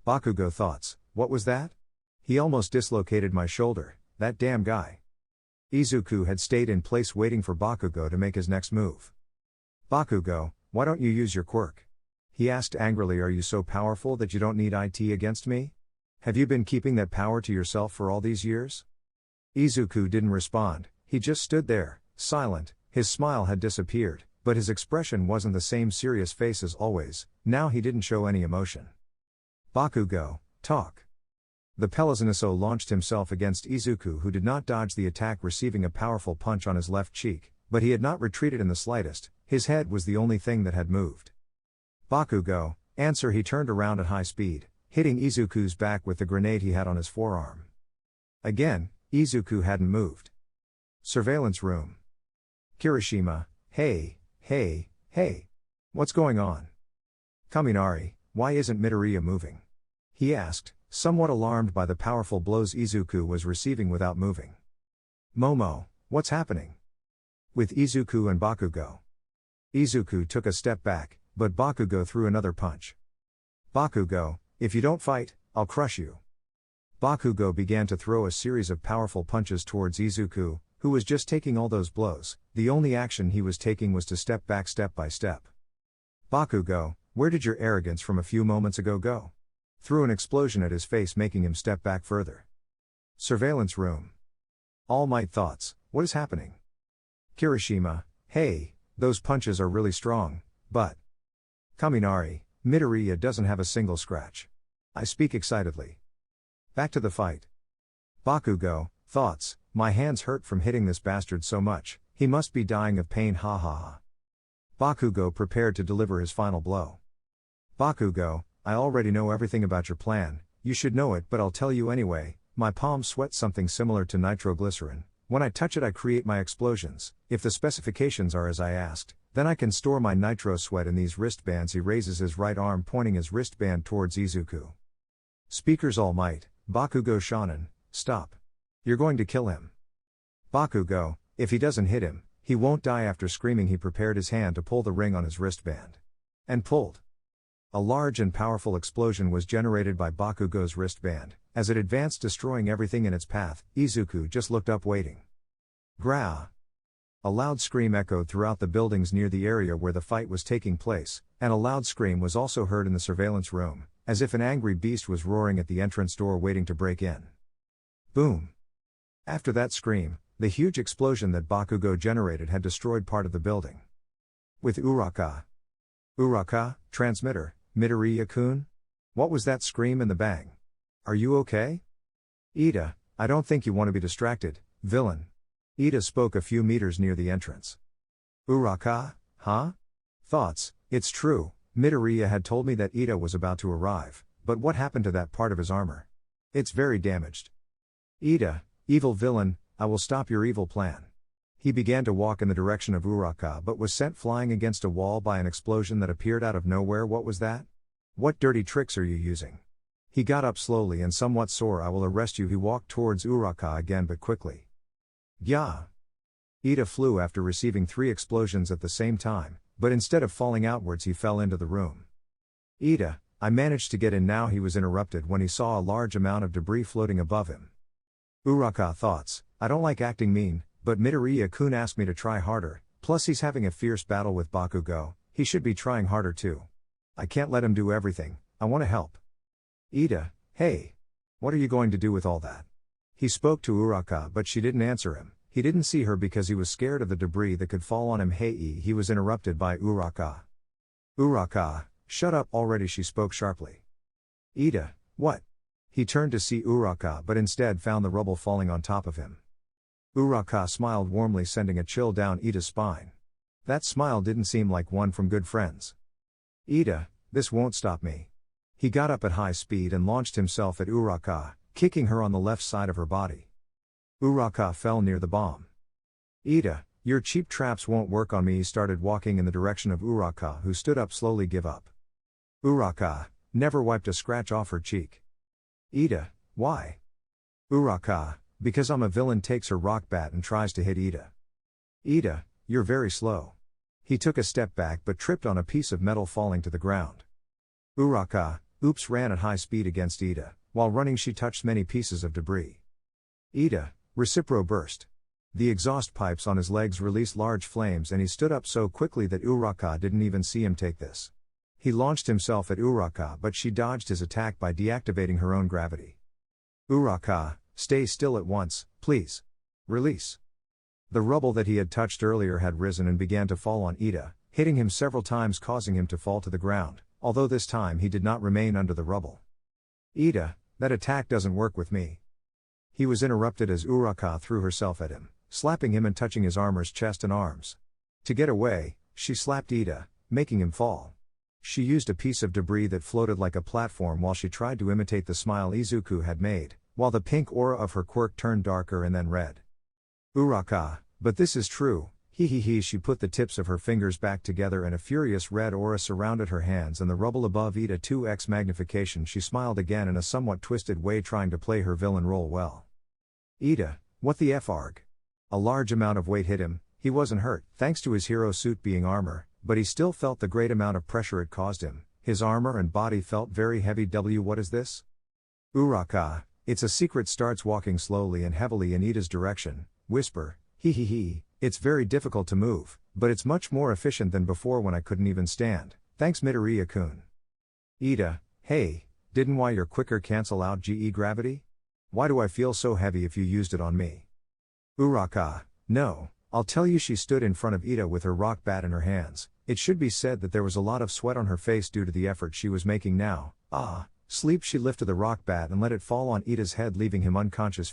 Bakugo thoughts, what was that? He almost dislocated my shoulder, that damn guy. Izuku had stayed in place waiting for Bakugo to make his next move. Bakugo, why don't you use your quirk? He asked angrily, are you so powerful that you don't need IT against me? Have you been keeping that power to yourself for all these years? Izuku didn't respond, he just stood there, silent. His smile had disappeared, but his expression wasn't the same serious face as always. Now he didn't show any emotion. Bakugo, talk. The Pelazoniso launched himself against Izuku, who did not dodge the attack, receiving a powerful punch on his left cheek, but he had not retreated in the slightest. His head was the only thing that had moved. Bakugo, answer. He turned around at high speed, hitting Izuku's back with the grenade he had on his forearm. Again, Izuku hadn't moved. Surveillance room. Kirishima, hey. What's going on? Kaminari, why isn't Midoriya moving? He asked, somewhat alarmed by the powerful blows Izuku was receiving without moving. Momo, what's happening? With Izuku and Bakugo. Izuku took a step back, but Bakugo threw another punch. Bakugo, if you don't fight, I'll crush you. Bakugo began to throw a series of powerful punches towards Izuku, who was just taking all those blows. The only action he was taking was to step back step by step. Bakugo, where did your arrogance from a few moments ago go? Threw an explosion at his face, making him step back further. Surveillance room. All Might thoughts, what is happening? Kirishima, hey, those punches are really strong, but... Kaminari, Midoriya doesn't have a single scratch. I speak excitedly. Back to the fight. Bakugo, thoughts, my hands hurt from hitting this bastard so much, he must be dying of pain, ha ha ha. Bakugo prepared to deliver his final blow. Bakugo, I already know everything about your plan, you should know it but I'll tell you anyway, my palms sweat something similar to nitroglycerin, when I touch it I create my explosions, if the specifications are as I asked, then I can store my nitro sweat in these wristbands. He raises his right arm pointing his wristband towards Izuku. Speakers All Might, Bakugo Shonen, stop. You're going to kill him. Bakugo, if he doesn't hit him, he won't die. After screaming he prepared his hand to pull the ring on his wristband. And pulled. A large and powerful explosion was generated by Bakugo's wristband. As it advanced, destroying everything in its path, Izuku just looked up waiting. Gra! A loud scream echoed throughout the buildings near the area where the fight was taking place, and a loud scream was also heard in the surveillance room, as if an angry beast was roaring at the entrance door waiting to break in. Boom! After that scream, the huge explosion that Bakugo generated had destroyed part of the building. With Uraka. Uraka, transmitter, Midoriya-kun? What was that scream and the bang? Are you okay? Ida, I don't think you want to be distracted, villain. Ida spoke a few meters near the entrance. Uraka, huh? Thoughts, it's true, Midoriya had told me that Ida was about to arrive, but what happened to that part of his armor? It's very damaged. Ida, evil villain, I will stop your evil plan. He began to walk in the direction of Uraka but was sent flying against a wall by an explosion that appeared out of nowhere. What was that? What dirty tricks are you using? He got up slowly and somewhat sore. I will arrest you. He walked towards Uraka again but quickly. Gya! Ida flew after receiving 3 explosions at the same time, but instead of falling outwards he fell into the room. Ida, I managed to get in now. He was interrupted when he saw a large amount of debris floating above him. Uraka thoughts, I don't like acting mean, but Midoriya-kun asked me to try harder, plus he's having a fierce battle with Bakugo, he should be trying harder too. I can't let him do everything, I want to help. Ida, hey. What are you going to do with all that? He spoke to Uraka but she didn't answer him. He didn't see her because he was scared of the debris that could fall on him. He was interrupted by Uraka. Uraka, shut up already, she spoke sharply. Ida, what? He turned to see Uraka but instead found the rubble falling on top of him. Uraka smiled warmly, sending a chill down Ida's spine. That smile didn't seem like one from good friends. Ida, this won't stop me. He got up at high speed and launched himself at Uraka, kicking her on the left side of her body. Uraka fell near the bomb. Ida, your cheap traps won't work on me. He started walking in the direction of Uraka, who stood up slowly. Give up. Uraka never wiped a scratch off her cheek. Ida, why? Uraka, because I'm a villain. Takes her rock bat and tries to hit Ida. Ida, you're very slow. He took a step back but tripped on a piece of metal falling to the ground. Uraka, oops, ran at high speed against Ida. While running she touched many pieces of debris. Ida, recipro burst. The exhaust pipes on his legs released large flames and he stood up so quickly that Uraka didn't even see him take this. He launched himself at Uraka but she dodged his attack by deactivating her own gravity. Uraka, stay still at once, please. Release. The rubble that he had touched earlier had risen and began to fall on Ida, hitting him several times causing him to fall to the ground, although this time he did not remain under the rubble. Ida, that attack doesn't work with me. He was interrupted as Uraka threw herself at him, slapping him and touching his armor's chest and arms. To get away, she slapped Ida, making him fall. She used a piece of debris that floated like a platform while she tried to imitate the smile Izuku had made, while the pink aura of her quirk turned darker and then red. Uraka, but this is true, he. She put the tips of her fingers back together and a furious red aura surrounded her hands and the rubble above Ida 2x magnification. She smiled again in a somewhat twisted way trying to play her villain role well. Ida, what the f arg? A large amount of weight hit him. He wasn't hurt, thanks to his hero suit being armor, but he still felt the great amount of pressure it caused him. His armor and body felt very heavy. What is this? Uraka, it's a secret. Starts walking slowly and heavily in Ida's direction. Whisper, he. It's very difficult to move, but it's much more efficient than before when I couldn't even stand. Thanks Midoriya-kun. Ida, hey, didn't why you're quicker cancel out GE gravity? Why do I feel so heavy if you used it on me? Uraka, no, I'll tell you. She stood in front of Ida with her rock bat in her hands. It should be said that there was a lot of sweat on her face due to the effort she was making now. Sleep. She lifted the rock bat and let it fall on Ida's head leaving him unconscious.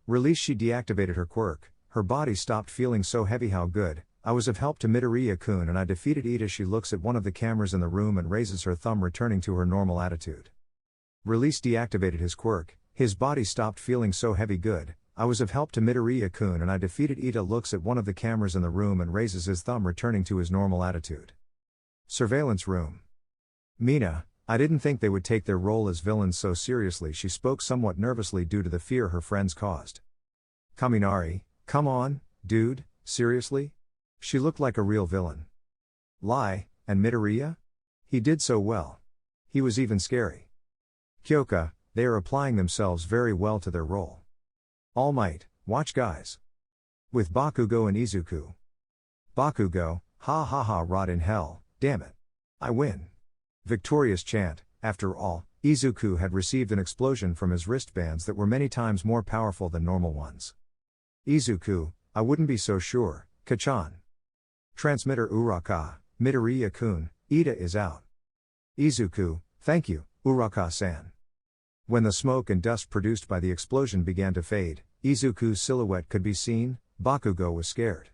Release. She deactivated her quirk. Her body stopped feeling so heavy. How good, I was of help to Midoriya-kun and I defeated Ida. She looks at one of the cameras in the room and raises her thumb returning to her normal attitude. Release deactivated his quirk. His body stopped feeling so heavy. Good, I was of help to Midoriya-kun and I defeated Ida. Looks at one of the cameras in the room and raises his thumb returning to his normal attitude. Surveillance room. Mina, I didn't think they would take their role as villains so seriously. She spoke somewhat nervously due to the fear her friends caused. Kaminari, come on, dude, seriously? She looked like a real villain. Lie, and Midoriya? He did so well. He was even scary. Kyoka, they are applying themselves very well to their role. All Might, watch guys. With Bakugo and Izuku. Bakugo, ha, rot in hell, damn it. I win. Victorious chant. After all, Izuku had received an explosion from his wristbands that were many times more powerful than normal ones. Izuku, I wouldn't be so sure, Kachan. Transmitter Uraka, Midoriya-kun, Ida is out. Izuku, thank you, Uraka-san. When the smoke and dust produced by the explosion began to fade, Izuku's silhouette could be seen. Bakugo was scared.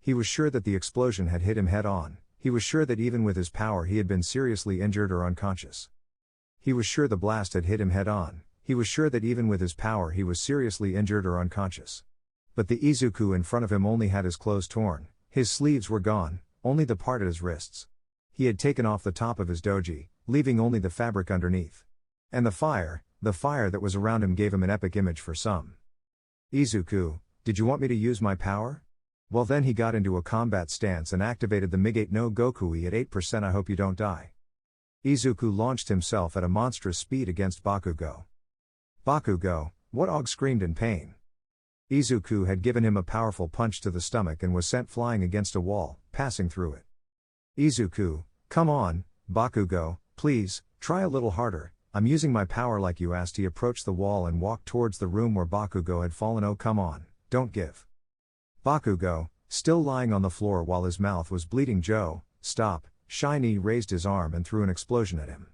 He was sure that the explosion had hit him head on. He was sure that even with his power he had been seriously injured or unconscious. He was sure the blast had hit him head on. He was sure that even with his power he was seriously injured or unconscious. But the Izuku in front of him only had his clothes torn, his sleeves were gone, only the part at his wrists. He had taken off the top of his doji, leaving only the fabric underneath. And the fire that was around him gave him an epic image for some. Izuku, did you want me to use my power? Well then he got into a combat stance and activated the Migate no Gokui at 8%. I hope you don't die. Izuku launched himself at a monstrous speed against Bakugo. Bakugo, what? Og screamed in pain. Izuku had given him a powerful punch to the stomach and was sent flying against a wall, passing through it. Izuku, come on, Bakugo, please, try a little harder, I'm using my power like you asked. He approached the wall and walked towards the room where Bakugo had fallen. Oh come on, don't give. Bakugo, still lying on the floor while his mouth was bleeding. Joe, stop. Shiny raised his arm and threw an explosion at him.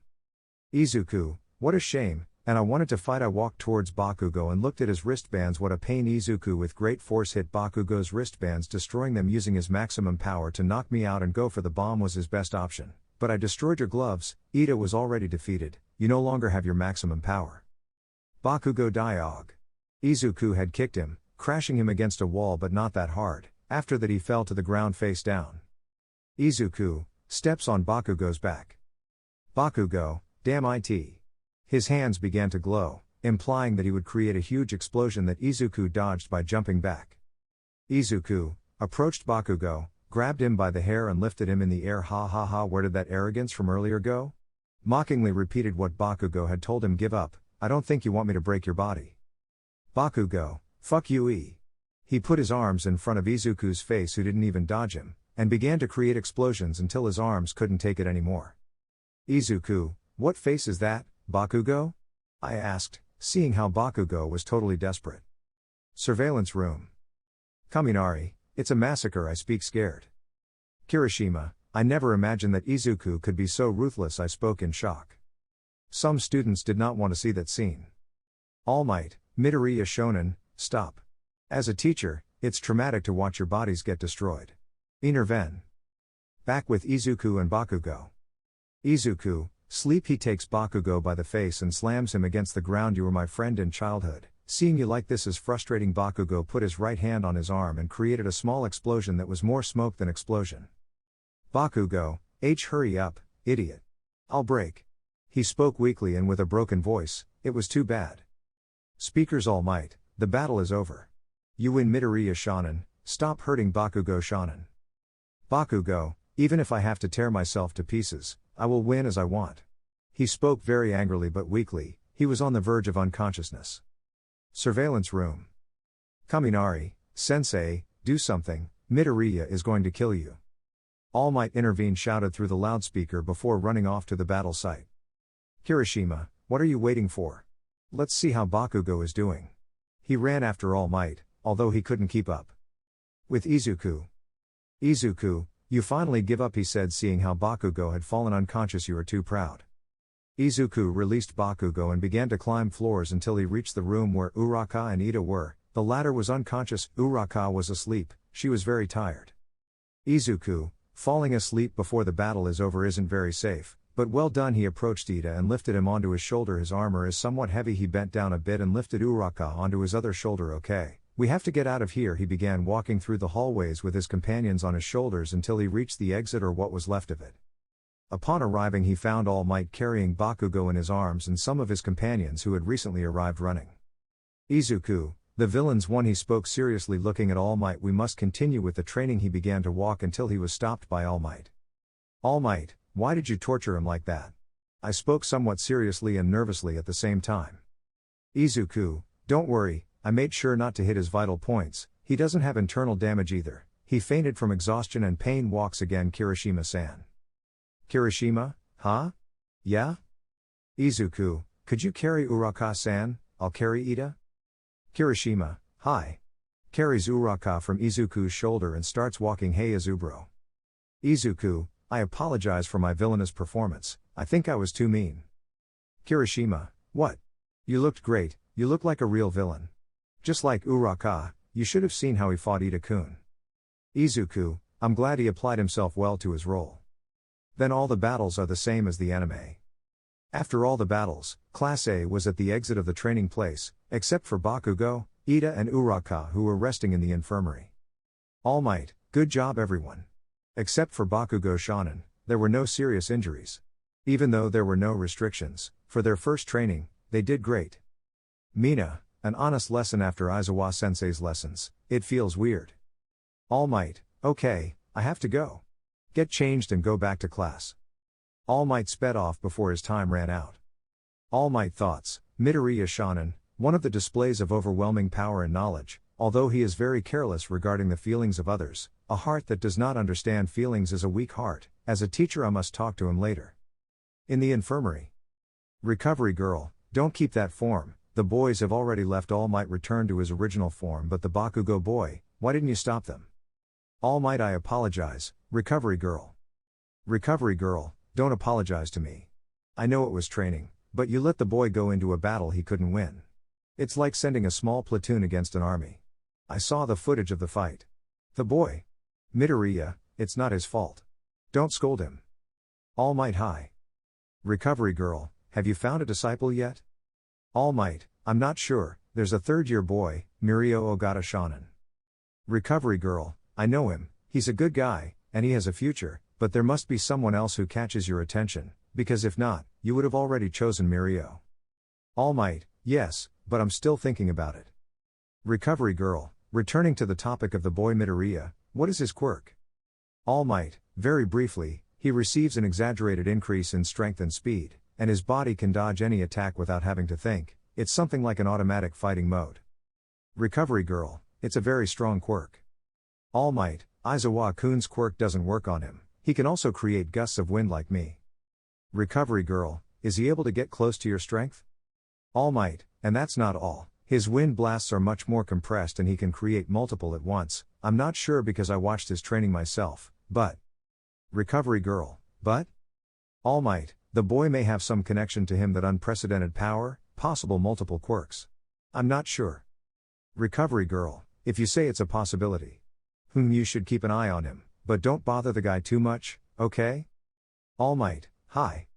Izuku, what a shame, and I wanted to fight. I walked towards Bakugo and looked at his wristbands. What a pain. Izuku with great force hit Bakugo's wristbands, destroying them. Using his maximum power to knock me out and go for the bomb was his best option. But I destroyed your gloves. Ida was already defeated, you no longer have your maximum power. Bakugo Diog. Izuku had kicked him, crashing him against a wall but not that hard. After that he fell to the ground face down. Izuku steps on Bakugo's back. Bakugo, damn it. His hands began to glow, implying that he would create a huge explosion that Izuku dodged by jumping back. Izuku approached Bakugo, grabbed him by the hair and lifted him in the air. Ha ha ha, where did that arrogance from earlier go? Mockingly repeated what Bakugo had told him. Give up, I don't think you want me to break your body. Bakugo, fuck you He put his arms in front of Izuku's face, who didn't even dodge him, and began to create explosions until his arms couldn't take it anymore. Izuku, what face is that, Bakugo? I asked, seeing how Bakugo was totally desperate. Surveillance room. Kaminari, it's a massacre. I speak scared. Kirishima, I never imagined that Izuku could be so ruthless. I spoke in shock. Some students did not want to see that scene. All Might, Midoriya Shonen, stop. As a teacher, it's traumatic to watch your bodies get destroyed. Intervene. Back with Izuku and Bakugo. Izuku, sleep. He takes Bakugo by the face and slams him against the ground. You were my friend in childhood. Seeing you like this is frustrating. Bakugo put his right hand on his arm and created a small explosion that was more smoke than explosion. Bakugo, hurry up, idiot. I'll break. He spoke weakly and with a broken voice. It was too bad. Speakers. All Might, the battle is over. You win. Midoriya Shonen, stop hurting Bakugo. Shonen. Bakugo, even if I have to tear myself to pieces, I will win as I want. He spoke very angrily but weakly. He was on the verge of unconsciousness. Surveillance room. Kaminari, sensei, do something, Midoriya is going to kill you. All Might intervened, shouted through the loudspeaker before running off to the battle site. Kirishima, what are you waiting for? Let's see how Bakugo is doing. He ran after All Might, although he couldn't keep up with Izuku. Izuku, you finally give up, he said, seeing how Bakugo had fallen unconscious. You are too proud. Izuku released Bakugo and began to climb floors until he reached the room where Uraka and Ida were. The latter was unconscious, Uraka was asleep, she was very tired. Izuku, falling asleep before the battle is over isn't very safe, but well done. He approached Ida and lifted him onto his shoulder. His armor is somewhat heavy. He bent down a bit and lifted Uraka onto his other shoulder. Okay, we have to get out of here. He began walking through the hallways with his companions on his shoulders until he reached the exit, or what was left of it. Upon arriving, he found All Might carrying Bakugo in his arms and some of his companions who had recently arrived running. Izuku, the villains won. He spoke seriously, looking at All Might. We must continue with the training. He began to walk until he was stopped by All Might. All Might, why did you torture him like that? I spoke somewhat seriously and nervously at the same time. Izuku, don't worry, I made sure not to hit his vital points. He doesn't have internal damage either. He fainted from exhaustion and pain. Walks again. Kirishima-san. Kirishima, huh? Yeah? Izuku, could you carry Uraka-san? I'll carry Ida. Kirishima, hi. Carries Uraka from Izuku's shoulder and starts walking. Hey Izubro. Izuku, I apologize for my villainous performance. I think I was too mean. Kirishima, what? You looked great, you look like a real villain. Just like Uraka, you should have seen how he fought Ida-kun. Izuku, I'm glad he applied himself well to his role. Then all the battles are the same as the anime. After all the battles, Class A was at the exit of the training place, except for Bakugo, Ida and Uraka, who were resting in the infirmary. All Might, good job everyone. Except for Bakugo Shonen, there were no serious injuries. Even though there were no restrictions, for their first training, they did great. Mina, an honest lesson after Aizawa-sensei's lessons, it feels weird. All Might, okay, I have to go. Get changed and go back to class. All Might sped off before his time ran out. All Might thoughts, Midoriya Shonen, one of the displays of overwhelming power and knowledge, although he is very careless regarding the feelings of others. A heart that does not understand feelings is a weak heart. As a teacher I must talk to him later. In the infirmary. Recovery girl, don't keep that form, the boys have already left. All Might returned to his original form, but the Bakugo boy, why didn't you stop them? All Might, I apologize, recovery girl. Recovery girl, don't apologize to me. I know it was training, but you let the boy go into a battle he couldn't win. It's like sending a small platoon against an army. I saw the footage of the fight. The boy. Midoriya, it's not his fault. Don't scold him. All Might, hi. Recovery girl, have you found a disciple yet? All Might, I'm not sure, there's a third-year boy, Mirio Ogata Shonen. Recovery girl, I know him, he's a good guy, and he has a future, but there must be someone else who catches your attention, because if not, you would have already chosen Mirio. All Might, yes, but I'm still thinking about it. Recovery girl, returning to the topic of the boy Midoriya, what is his quirk? All Might, very briefly, he receives an exaggerated increase in strength and speed, and his body can dodge any attack without having to think. It's something like an automatic fighting mode. Recovery Girl, it's a very strong quirk. All Might, Aizawa-kun's quirk doesn't work on him, he can also create gusts of wind like me. Recovery Girl, is he able to get close to your strength? All Might, and that's not all, his wind blasts are much more compressed and he can create multiple at once. I'm not sure because I watched his training myself, but... Recovery Girl, but? All Might, the boy may have some connection to him, that unprecedented power, possible multiple quirks. I'm not sure. Recovery Girl, if you say it's a possibility. You should keep an eye on him, but don't bother the guy too much, okay? All Might, hi.